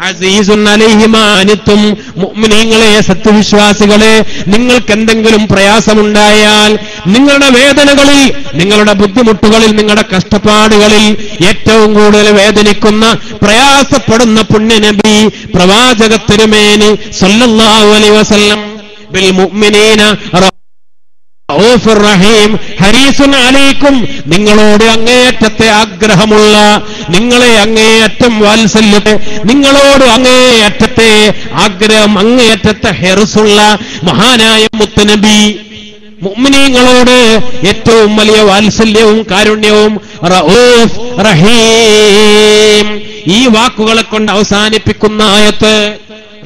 [SPEAKER 1] അസീസുൻ അലൈഹി മാ അനിത്തും, മുഅ്മിനീങ്ങളെ, സത്യവിശ്വാസികളെ, നിങ്ങൾക്ക് എന്തെങ്കിലും പ്രയാസമുണ്ടായാൽ, നിങ്ങളുടെ വേദനകളിൽ, നിങ്ങളുടെ ബുദ്ധിമുട്ടുകളിൽ, നിങ്ങളുടെ കഷ്ടപ്പാടുകളിൽ ഏറ്റവും കൂടുതൽ വേദനിക്കുന്ന, പ്രയാസപ്പെടുന്ന പുണ്യനബി പ്രവാചക തിരുമേനി സല്ലല്ലാഹു അലൈഹി വസല്ലം ബിൽ മുഅ്മിനീന റഊഫുർ റഹീം ഹരീസുൻ അലൈക്കും, നിങ്ങളോട് അങ്ങേയറ്റത്തെ ആഗ്രഹമുള്ള, നിങ്ങളെ അങ്ങേയറ്റം വാത്സല്യത്തെ, നിങ്ങളോട് അങ്ങേയറ്റത്തെ ആഗ്രഹം, അങ്ങേയറ്റത്തെ ഹെർസുള്ള മഹാനായ മുത്തുനബി, മുഅ്മിനീങ്ങളോട് ഏറ്റവും വലിയ വാത്സല്യവും കാരുണ്യവും, റഊഫ് റഹീം. ഈ വാക്കുകളെ കൊണ്ട് അവസാനിപ്പിക്കുന്ന ആയത്ത്,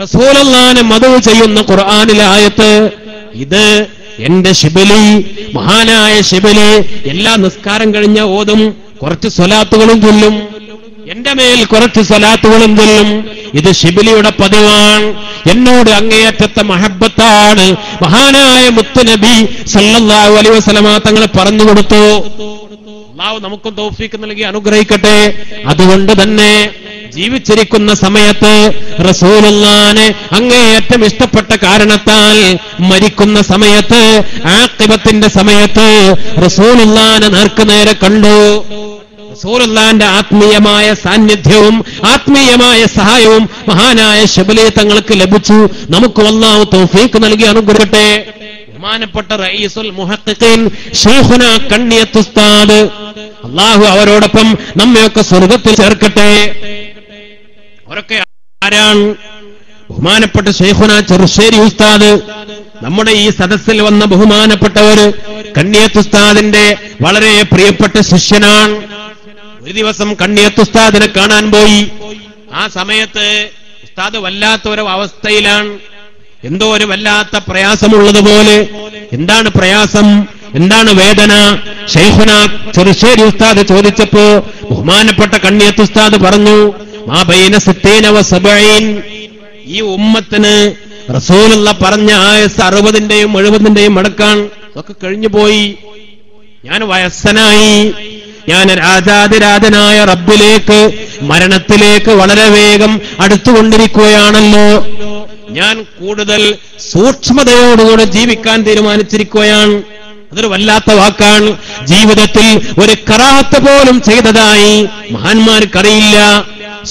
[SPEAKER 1] റസൂലുള്ളാഹിനെ മദഹ് ചെയ്യുന്ന ഖുർആനിലെ ആയത്ത്. ഇത് എന്റെ ശിബിലി, മഹാനായ ശിബിലി എല്ലാ നിസ്കാരം കഴിഞ്ഞ ഓതും, കുറച്ച് സ്വലാത്തുകളും ചൊല്ലും, എന്റെ മേൽ കുറച്ച് സ്വലാത്തുകളും ചൊല്ലും. ഇത് ശിബിലിയുടെ പതിവാണ്. എന്നോട് അങ്ങേയറ്റത്തെ മഹബത്താണ്. മഹാനായ മുത്തുനബി സല്ലല്ലാഹു അലൈഹി വസല്ലമ തങ്ങൾ പറഞ്ഞു കൊടുത്തു. അല്ലാഹു നമുക്കും തൗഫീഖ് നൽകി അനുഗ്രഹിക്കട്ടെ. അതുകൊണ്ട് തന്നെ ജീവിച്ചിരിക്കുന്ന സമയത്ത് റസൂലുള്ളാഹിനെ അങ്ങേയറ്റം ഇഷ്ടപ്പെട്ട കാരണത്താൽ മരിക്കുന്ന സമയത്ത്, ആഖിബത്തിന്റെ സമയത്ത് റസൂലുള്ളാഹിനെ നേർക്കുനേരെ കണ്ടു. റസൂലുള്ളാഹിന്റെ ആത്മീയമായ സാന്നിധ്യവും ആത്മീയമായ സഹായവും മഹാനായ ശിബിലി തങ്ങൾക്ക് ലഭിച്ചു. നമുക്ക് അല്ലാഹു തൗഫീഖ് നൽകി അനുഗ്രഹിക്കട്ടെ. ബഹുമാനപ്പെട്ട റഈസുൽ മുഹഖ്ഖീൻ ശൈഖുന കണ്ണിയത്ത് ഉസ്താദ്, അല്ലാഹു അവരോടൊപ്പം നമ്മയൊക്കെ സ്വർഗ്ഗത്തിൽ ചേർക്കട്ടെ. അവരൊക്കെ ആരാണ്? ബഹുമാനപ്പെട്ട ശൈഖുന ചെറുശ്ശേരി ഉസ്താദ്, നമ്മുടെ ഈ സദസ്സിൽ വന്ന ബഹുമാനപ്പെട്ടവർ, കണ്ണിയത്ത് ഉസ്താദിന്റെ വളരെ പ്രിയപ്പെട്ട ശിഷ്യനാണ്. ഒരു ദിവസം കണ്ണിയത്ത് ഉസ്താദിനെ കാണാൻ പോയി. ആ സമയത്ത് ഉസ്താദ് വല്ലാത്ത ഒരു അവസ്ഥയിലാണ്, എന്തോ ഒരു വല്ലാത്ത പ്രയാസമുള്ളതുപോലെ. എന്താണ് പ്രയാസം, എന്താണ് വേദന? ശൈഖുന ചെറുശ്ശേരി ഉസ്താദ് ചോദിച്ചപ്പോ ബഹുമാനപ്പെട്ട കണ്ണിയത്ത് ഉസ്താദ് പറഞ്ഞു, മാ ബൈന 60 വ 70, ഈ ഉമ്മത്തിന് റസൂലുള്ള പറഞ്ഞ ആയസ് 60ന്റെയും 70ന്റെയും മടക്കാൻ ഒക്കെ കഴിഞ്ഞു പോയി. ഞാൻ വയസ്സനായി, ഞാൻ രാജാതിരാജനായ റബ്ബിലേക്ക്, മരണത്തിലേക്ക് വളരെ വേഗം അടുത്തുകൊണ്ടിരിക്കുകയാണല്ലോ. ഞാൻ കൂടുതൽ സൂക്ഷ്മതയോടുകൂടെ ജീവിക്കാൻ തീരുമാനിച്ചിരിക്കുകയാണ്. അതൊരു വല്ലാത്ത വാക്കാണ്. ജീവിതത്തിൽ ഒരു കറാഹത്ത് പോലും ചെയ്തതായി മഹാന്മാർക്കറിയില്ല,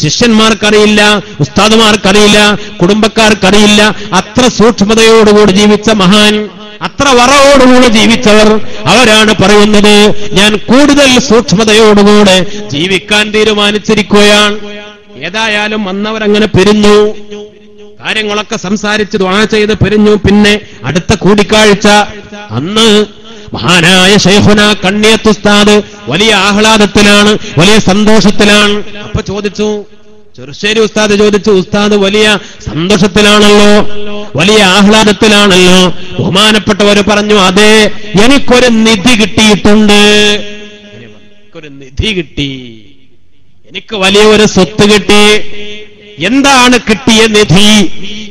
[SPEAKER 1] ശിഷ്യന്മാർക്കറിയില്ല, ഉസ്താദുമാർക്കറിയില്ല, കുടുംബക്കാർക്കറിയില്ല. അത്ര സൂക്ഷ്മതയോടുകൂടി ജീവിച്ച മഹാൻ, അത്ര വറവോടുകൂടി ജീവിച്ചവർ, അവരാണ് പറയുന്നത്, ഞാൻ കൂടുതൽ സൂക്ഷ്മതയോടുകൂടെ ജീവിക്കാൻ തീരുമാനിച്ചിരിക്കുകയാണ്. ഏതായാലും വന്നവരങ്ങനെ പിരിഞ്ഞു, കാര്യങ്ങളൊക്കെ സംസാരിച്ച് ദുആ ചെയ്ത് പിരിഞ്ഞു. പിന്നെ അടുത്ത കൂടിക്കാഴ്ച അന്ന് മഹാനായ ശൈഖുന കണ്ണിയത്ത് ഉസ്താദ് വലിയ ആഹ്ലാദത്തിലാണ്, വലിയ സന്തോഷത്തിലാണ്. അപ്പൊ ചോദിച്ചു, ചെറുശ്ശേരി ഉസ്താദ് ചോദിച്ചു, ഉസ്താദ് വലിയ സന്തോഷത്തിലാണല്ലോ, വലിയ ആഹ്ലാദത്തിലാണല്ലോ? ബഹുമാനപ്പെട്ടവർ പറഞ്ഞു, അതെ, എനിക്കൊരു നിധി കിട്ടിയിട്ടുണ്ട്, എനിക്കൊരു നിധി കിട്ടി, എനിക്ക് വലിയൊരു സ്വത്ത് കിട്ടി. എന്താണ് കിട്ടിയ നിധി?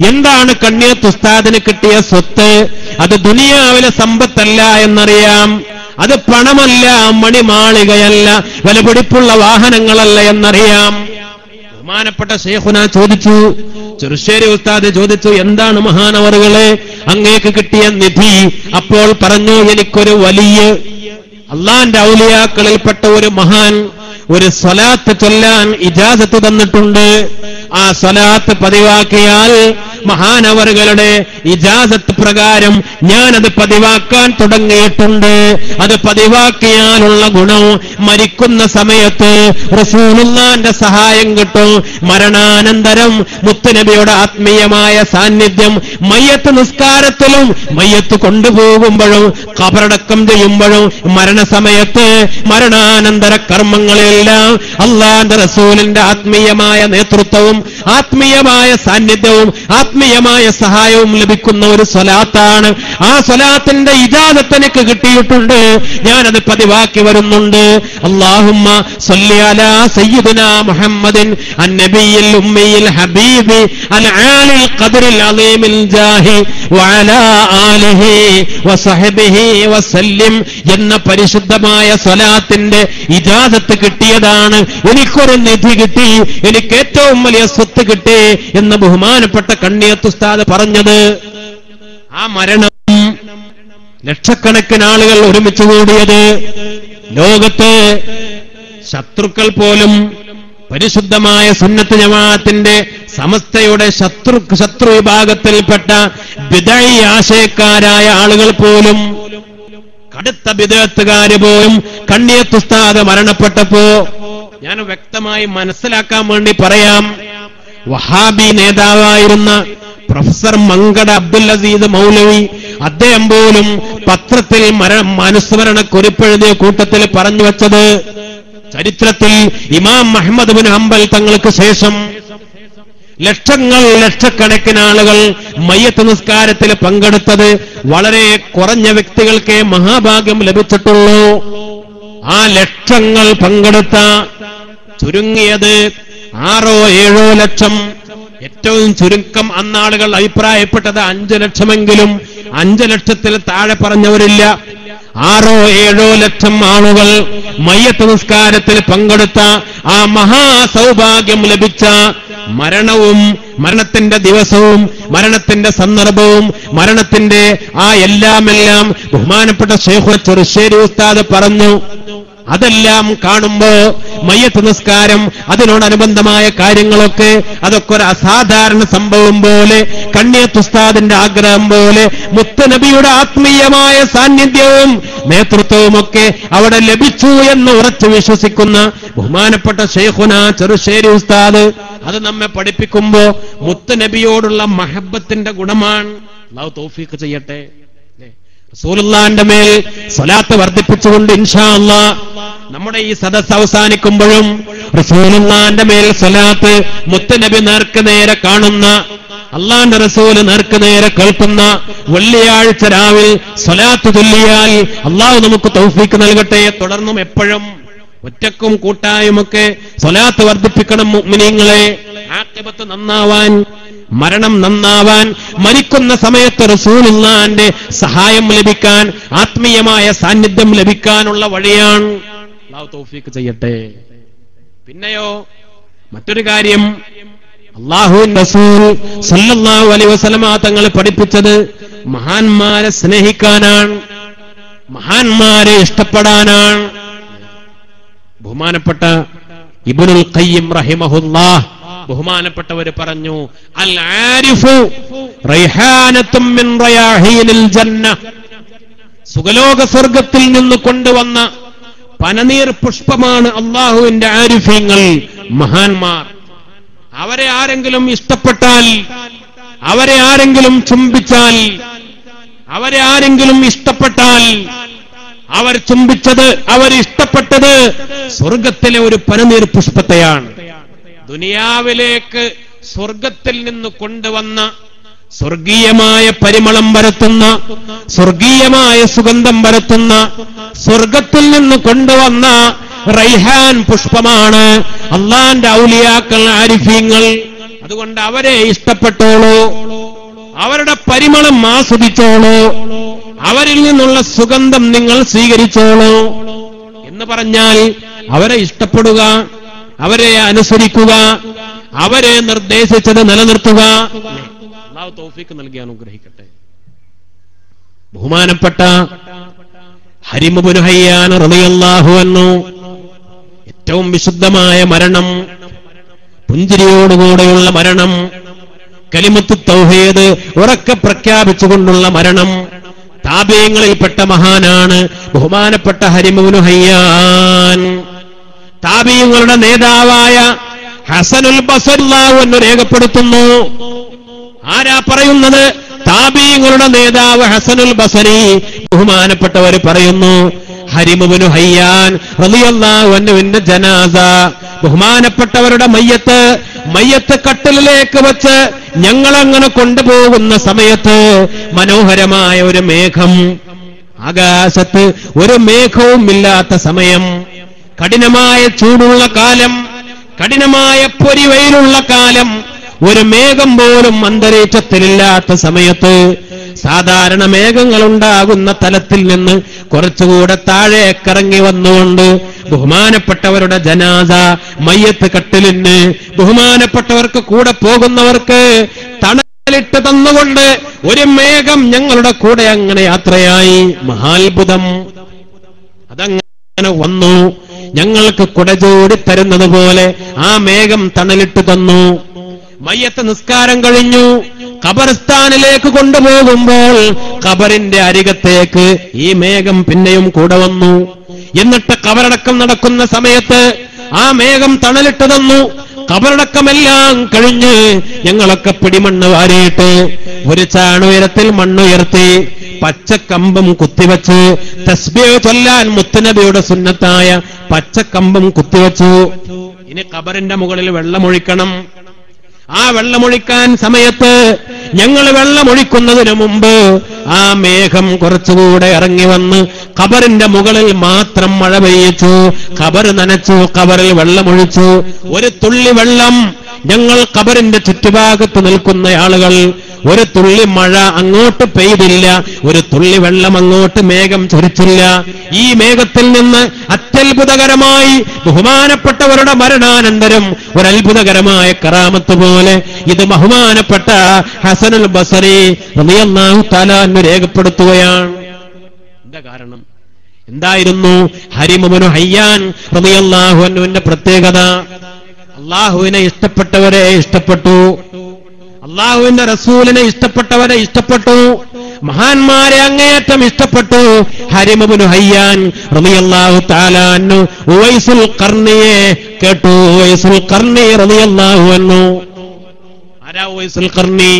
[SPEAKER 1] എന്താണ് കണ്ണിയത്ത് ഉസ്താദിന് കിട്ടിയ സ്വത്ത്? അത് ദുനിയാവിലെ സമ്പത്തല്ല എന്നറിയാം, അത് പണമല്ല, മണിമാളികയല്ല, വിലപിടിപ്പുള്ള വാഹനങ്ങളല്ല എന്നറിയാം. ബഹുമാനപ്പെട്ട ശൈഖുന ചോദിച്ചു, ചെറുശ്ശേരി ഉസ്താദ് ചോദിച്ചു, എന്താണ് മഹാനവറുകളെ അങ്ങേക്ക് കിട്ടിയ നിധി? അപ്പോൾ പറഞ്ഞു, എനിക്കൊരു വലിയ അള്ളാന്റെ ഔലിയാക്കളിൽപ്പെട്ട ഒരു മഹാൻ ഒരു സ്വലാത്ത് ചൊല്ലാൻ ഇജാസത്ത് തന്നിട്ടുണ്ട്. ആ സ്വലാത്ത് പതിവാക്കിയാൽ മഹാനവറുകളുടെ ഇജാസത്ത് പ്രകാരം ഞാനത് പതിവാക്കാൻ തുടങ്ങിയിട്ടുണ്ട്. അത് പതിവാക്കിയാലുള്ള ഗുണം, മരിക്കുന്ന സമയത്ത് റസൂലുള്ളാഹിന്റെ സഹായം കിട്ടും. മരണാനന്തരം മുത്തുനബിയുടെ ആത്മീയമായ സാന്നിധ്യം മയ്യത്ത് നിസ്കാരത്തിലും മയ്യത്ത് കൊണ്ടുപോകുമ്പോഴും ഖബറടക്കം ചെയ്യുമ്പോഴും മരണസമയത്ത് മരണാനന്തര കർമ്മങ്ങളിലെല്ലാം അള്ളാന്റെ റസൂലിന്റെ ആത്മീയമായ നേതൃത്വവും ആത്മീയമായ സാന്നിധ്യവും ആത്മീയമായ സഹായവും ലഭിക്കുന്ന ഒരു സ്വലാത്താണ്. ആ സ്വലാത്തിന്റെ ഇജാസത്ത് എനിക്ക് കിട്ടിയിട്ടുണ്ട്, ഞാനത് പതിവാക്കി വരുന്നുണ്ട്. അല്ലാഹുമ്മ സ്വല്ലി അലാ സയ്യിദിനാ മുഹമ്മദിൻ അന്നബിയിൽ ഉമ്മിയിൽ ഹബീബി അൽ ആലിൽ ഖദ്റിൽ അളീമിൽ ജാഹി വഅലാ ആലിഹി വസഹബിഹി വസല്ലിം എന്ന പരിശുദ്ധമായ സ്വലാത്തിന്റെ ഇജാസത്ത് കിട്ടിയതാണ്. എനിക്കൊരു നിധി കിട്ടി, എനിക്ക് ഏറ്റവും വലിയ സ്വത്ത് കിട്ടി എന്ന് ബഹുമാനപ്പെട്ട കണ്ണിയത്ത് ഉസ്താദ് പറഞ്ഞത്. ആ മരണം ലക്ഷക്കണക്കിന് ആളുകൾ ഒരുമിച്ച് കൂടിയത്, ലോകത്ത് ശത്രുക്കൾ പോലും പരിശുദ്ധമായ സുന്നത്ത് ജമാഅത്തിന്റെ സമസ്തയുടെ ശത്രു വിഭാഗത്തിൽപ്പെട്ട ബിദ്അഈ ആശയക്കാരായ ആളുകൾ പോലും, കടുത്ത ബിദ്അത്തുകാര് പോലും കണ്ണിയത്ത് ഉസ്താദ് മരണപ്പെട്ടപ്പോ, ഞാൻ വ്യക്തമായി മനസ്സിലാക്കാൻ വേണ്ടി പറയാം, വഹാബി നേതാവായിരുന്ന പ്രൊഫസർ മങ്കട അബ്ദുൽ അസീസ് മൗലവി, അദ്ദേഹം പോലും പത്രത്തിൽ അനുസ്മരണ കുറിപ്പെഴുതിയ കൂട്ടത്തിൽ പറഞ്ഞു വച്ചത്, ചരിത്രത്തിൽ ഇമാം അഹ്മദ് ബിൻ ഹംബൽ തങ്ങൾക്ക് ശേഷം ലക്ഷക്കണക്കിന് ആളുകൾ മയ്യത്ത് നിസ്കാരത്തിൽ പങ്കെടുത്തത് വളരെ കുറഞ്ഞ വ്യക്തികൾക്കേ മഹാഭാഗ്യം ലഭിച്ചിട്ടുള്ളൂ. ആ ലക്ഷങ്ങൾ പങ്കെടുത്ത ചുരുങ്ങിയത് 6-7 ലക്ഷം, ഏറ്റവും ചുരുക്കം അന്നാളുകൾ അഭിപ്രായപ്പെട്ടത് 5 ലക്ഷമെങ്കിലും 5 ലക്ഷത്തിൽ താഴെ പറഞ്ഞവരില്ല. 6-7 ലക്ഷം ആളുകൾ മയ്യത്ത് നിസ്കാരത്തിൽ പങ്കെടുത്ത ആ മഹാസൗഭാഗ്യം ലഭിച്ച മരണവും മരണത്തിന്റെ ദിവസവും മരണത്തിന്റെ സന്ദർഭവും മരണത്തിന്റെ ആ എല്ലാം ബഹുമാനപ്പെട്ട ശൈഖുന ചെറുശ്ശേരി ഉസ്താദ് പറഞ്ഞു. അതെല്ലാം കാണുമ്പോ മയ്യത്ത് നിസ്കാരം, അതിനോടനുബന്ധമായ കാര്യങ്ങളൊക്കെ, അതൊക്കെ ഒരു അസാധാരണ സംഭവം പോലെ, കണ്ണിയത്ത് ഉസ്താദിന്റെ ആഗ്രഹം പോലെ മുത്തുനബിയുടെ ആത്മീയമായ സാന്നിധ്യവും നേതൃത്വവുമൊക്കെ അവിടെ ലഭിച്ചു എന്ന് ഉറച്ചു വിശ്വസിക്കുന്ന ബഹുമാനപ്പെട്ട ശൈഖുന ചെറുശ്ശേരി ഉസ്താദ് അത് നമ്മെ പഠിപ്പിക്കുമ്പോ മുത്തുനബിയോടുള്ള മഹബത്തിന്റെ ഗുണമാണ്. അല്ലാഹു തൗഫീഖ് ചെയ്യട്ടെ. റസൂലുള്ളാഹിന്റെ മേൽ സ്വലാത്ത് വർദ്ധിപ്പിച്ചുകൊണ്ട് ഇൻഷാ അല്ലാഹ് നമ്മുടെ ഈ സദസ്സ് അവസാനിക്കുമ്പോഴും റസൂലുള്ളാഹിന്റെ മേൽ സ്വലാത്ത്, മുത്തുനബി നേർക്ക് നേരെ കാണുന്ന, അള്ളാന്റെ റസൂല് നേർക്ക് നേരെ കേൾക്കുന്ന വെള്ളിയാഴ്ച രാവിൽ സ്വലാത്ത് ചൊല്ലിയാൽ അള്ളാഹു നമുക്ക് തൗഫീഖ് നൽകട്ടെ. തുടർന്നും എപ്പോഴും ഒറ്റക്കും കൂട്ടായുമൊക്കെ സ്വലാത്ത് വർദ്ധിപ്പിക്കണം മുഅ്മിനീങ്ങളെ. ആഖിബത്ത് നന്നാവാൻ, മരണം നന്നാവാൻ, മരിക്കുന്ന സമയത്ത് റസൂലുള്ളാഹിന്റെ സഹായം ലഭിക്കാൻ, ആത്മീയമായ സാന്നിധ്യം ലഭിക്കാനുള്ള വഴിയാണ്. അല്ലാഹു തൗഫീഖ് ചെയ്യട്ടെ. പിന്നെയോ മറ്റൊരു കാര്യം, അല്ലാഹുവിന്റെ റസൂൽ സല്ലല്ലാഹു അലൈഹി വസല്ലമ തങ്ങൾ പഠിപ്പിച്ചത് മഹാന്മാരെ സ്നേഹിക്കാനാണ്, മഹാന്മാരെ ഇഷ്ടപ്പെടാനാണ്. ബഹുമാനപ്പെട്ട ഇബ്നുൽ ഖയ്യിം റഹിമഹുല്ലാഹ് ബഹുമാനപ്പെട്ടവര് പറഞ്ഞു, അൽ ആരിഫു റൈഹാനത്തും മിൻ റയാഹീനിൽ ജന്ന, സുഖലോക സ്വർഗത്തിൽ നിന്ന് കൊണ്ടുവന്ന പനനീർ പുഷ്പമാണ് അല്ലാഹുവിന്റെ ആരിഫീങ്ങൾ, മഹാന്മാർ. അവരെ ആരെങ്കിലും ഇഷ്ടപ്പെട്ടാൽ, അവരെ ആരെങ്കിലും ചുംബിച്ചാൽ, അവരെ ആരെങ്കിലും ഇഷ്ടപ്പെട്ടാൽ, അവർ ചുംബിച്ചത്, അവരിഷ്ടപ്പെട്ടത് സ്വർഗത്തിലെ ഒരു പനനീർ പുഷ്പത്തെയാണ്. ദുനിയാവിലേക്ക് സ്വർഗത്തിൽ നിന്ന് കൊണ്ടുവന്ന, സ്വർഗീയമായ പരിമളം പരത്തുന്ന, സ്വർഗീയമായ സുഗന്ധം പരത്തുന്ന, സ്വർഗത്തിൽ നിന്ന് കൊണ്ടുവന്ന റൈഹാൻ പുഷ്പമാണ് അള്ളാന്റെ ഔലിയാക്കൾ, ആരിഫീങ്ങൾ. അതുകൊണ്ട് അവരെ ഇഷ്ടപ്പെട്ടോളൂ, അവരുടെ പരിമളം ആസ്വദിച്ചോളൂ, അവരിൽ നിന്നുള്ള സുഗന്ധം നിങ്ങൾ സ്വീകരിച്ചോളൂ എന്ന് പറഞ്ഞാൽ അവരെ ഇഷ്ടപ്പെടുക, അവരെ അനുസരിക്കുക, അവരെ നിർദ്ദേശിച്ചത് നിലനിർത്തുക. അല്ലാഹു തൗഫീഖ് നൽകി അനുഗ്രഹിക്കട്ടെ. ബഹുമാനപ്പെട്ട ഹരിം ഇബ്നു ഹയ്യാൻ റളിയല്ലാഹു അൻഹു, ഏറ്റവും വിശുദ്ധമായ മരണം, പുഞ്ചിരിയോടുകൂടെയുള്ള മരണം, കലിമത്ത് തൗഹീദ് ഉറക്കെ പ്രഖ്യാപിച്ചുകൊണ്ടുള്ള മരണം, താബീങ്ങളിൽപ്പെട്ട മഹാനാണ് ബഹുമാനപ്പെട്ട ഹരിം ഇബ്നു ഹയ്യാൻ. താബീങ്ങളുടെ നേതാവായ ഹസനുൽ ബസരി റളിയല്ലാഹു അൻഹു രേഖപ്പെടുത്തുന്നു. ആരാ പറയുന്നത്? താബീങ്ങളുടെ നേതാവ് ഹസനുൽ ബസരി. ബഹുമാനപ്പെട്ടവർ പറയുന്നു, ഹരിം ഇബ്നു ഹയ്യാൻ റളിയല്ലാഹു അൻഹുവിന്റെ ജനാസ, ബഹുമാനപ്പെട്ടവരുടെ മയ്യത്ത് മയ്യത്ത് കട്ടിലിലേക്ക് വെച്ച് ഞങ്ങളങ്ങനെ കൊണ്ടുപോകുന്ന സമയത്ത് മനോഹരമായ ഒരു മേഘം, ആകാശത്ത് ഒരു മേഘവും ഇല്ലാത്ത സമയം, കഠിനമായ ചൂടുള്ള കാലം, കഠിനമായ പൊരിവെയിലുള്ള കാലം, ഒരു മേഘം പോലും അന്തരീക്ഷത്തിലില്ലാത്ത സമയത്ത് സാധാരണ മേഘങ്ങൾ ഉണ്ടാകുന്ന തലത്തിൽ നിന്ന് കുറച്ചുകൂടെ താഴേക്കിറങ്ങി വന്നുകൊണ്ട് ബഹുമാനപ്പെട്ടവരുടെ ജനാസ മയ്യത്ത് കട്ടിലിന് ബഹുമാനപ്പെട്ടവർക്ക് കൂടെ പോകുന്നവർക്ക് തണലിട്ട് തന്നുകൊണ്ട് ഒരു മേഘം ഞങ്ങളുടെ കൂടെ അങ്ങനെ യാത്രയായി. മഹാത്ഭുതം. അതങ്ങനെ വന്നു. ഞങ്ങൾക്ക് കുടചൂടി തരുന്നത് പോലെ ആ മേഘം തണലിട്ട് തന്നു. മയ്യത്ത് നിസ്കാരം കഴിഞ്ഞു. ഖബർസ്ഥാനിലേക്ക് കൊണ്ടുപോകുമ്പോൾ ഖബറിന്റെ അരികത്തേക്ക് ഈ മേഘം പിന്നെയും കൂടെ വന്നു. എന്നിട്ട് ഖബറടക്കം നടക്കുന്ന സമയത്ത് ആ മേഘം തണലിട്ട് തന്നു. ഖബറടക്കമെല്ലാം കഴിഞ്ഞ് ഞങ്ങളൊക്കെ പിടിമണ്ണ് വാരിയിട്ട് ഒരു ചാണുയരത്തിൽ മണ്ണുയർത്തി പച്ചക്കമ്പം കുത്തിവെച്ച് തസ്ബീഹ് ചൊല്ലാൻ മുത്തുനബിയുടെ സുന്നത്തായ പച്ചക്കമ്പം കുത്തിവെച്ചു. ഇനി ഖബറിന്റെ മുകളിൽ വെള്ളമൊഴിക്കണം. ആ വെള്ളമൊഴിക്കാൻ സമയത്ത് ഞങ്ങൾ വെള്ളമൊഴിക്കുന്നതിന് മുമ്പ് ആ മേഘം കുറച്ചുകൂടെ ഇറങ്ങി വന്ന് ഖബറിന്റെ മുകളിൽ മാത്രം മഴ പെയ്യിച്ചു. ഖബർ നനച്ചു, ഖബറിൽ വെള്ളമൊഴിച്ചു. ഒരു തുള്ളി വെള്ളം ഞങ്ങൾ ഖബറിന്റെ ചുറ്റുഭാഗത്ത് നിൽക്കുന്ന ആളുകൾ, ഒരു തുള്ളി മഴ അങ്ങോട്ട് പെയ്തില്ല, ഒരു തുള്ളി വെള്ളം അങ്ങോട്ട് മേഘം ചൊരിച്ചില്ല. ഈ മേഘത്തിൽ നിന്ന് അത്യത്ഭുതകരമായി ബഹുമാനപ്പെട്ടവരുടെ മരണാനന്തരം ഒരത്ഭുതകരമായ കറാമത്ത് പോലെ ഇത് ബഹുമാനപ്പെട്ട ഹസനുൽ ബസരി റളിയല്ലാഹു തആല അൻഹു രേഖപ്പെടുത്തുകയാണ്. എന്താ കാരണം? എന്തായിരുന്നു ഹരിം ഇബ്നു ഹയ്യാൻ റളിയല്ലാഹു അൻഹുവിന്റെ പ്രത്യേകത? അല്ലാഹുവിനെ ഇഷ്ടപ്പെട്ടവരെ ഇഷ്ടപ്പെട്ടു, അല്ലാഹുവിന്റെ റസൂലിനെ ഇഷ്ടപ്പെട്ടവരെ ഇഷ്ടപ്പെട്ടു, മഹാന്മാരെ അങ്ങേയറ്റം ഇഷ്ടപ്പെട്ടു. ഹരിം ഇബ്നു ഹയ്യാൻ റളിയല്ലാഹു തആല അൻഹു ഉവൈസുൽ ഖർനിയെ കേട്ടു. ഉവൈസുൽ ഖർനി റളിയല്ലാഹു അൻഹു. ആരാ ഉവൈസുൽ ഖർനി?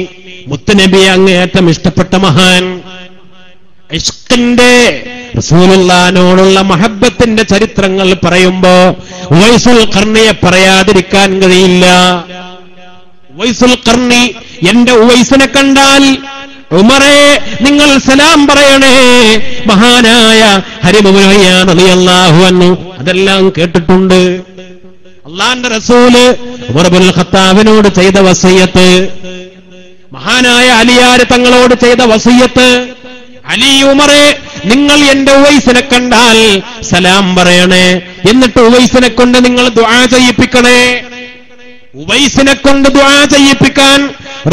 [SPEAKER 1] മുത്തുനബിയെ അങ്ങേയറ്റം ഇഷ്ടപ്പെട്ട മഹാൻ. ഇഷ്കിന്റെ റസൂലുള്ളാഹിനോടുള്ള മഹബത്തിന്റെ ചരിത്രങ്ങൾ പറയുമ്പോ ഉവൈസുൽ ഖർനിയെ പറയാതിരിക്കാൻ കഴിയില്ല. ഉവൈസുൽ ഖർനി, എന്റെ ഉവൈസിനെ കണ്ടാൽ ഉമറേ നിങ്ങൾ സലാം പറയണേ. മഹാനായ ഹരിം ഇബ്നു ഹയ്യാൻ റളിയല്ലാഹു അൻഹു അതെല്ലാം കേട്ടിട്ടുണ്ട്. അല്ലാഹുവിന്റെ റസൂല് ഉമർ ഇബ്നുൽ ഖത്താബിനോട് ചെയ്ത വസിയത്ത്, മഹാനായ അലിയാർ തങ്ങളോട് ചെയ്ത വസിയത്ത്, അലി ഉമറേ നിങ്ങൾ എന്റെ ഉവൈസിനെ കണ്ടാൽ സലാം പറയണേ, എന്നിട്ട് ഉവൈസിനെ കൊണ്ട് നിങ്ങൾ ദുആ ചെയ്യിപ്പിക്കണേ. ഉവൈസിനെ കൊണ്ട് ദുആ ചെയ്യിപ്പിക്കാൻ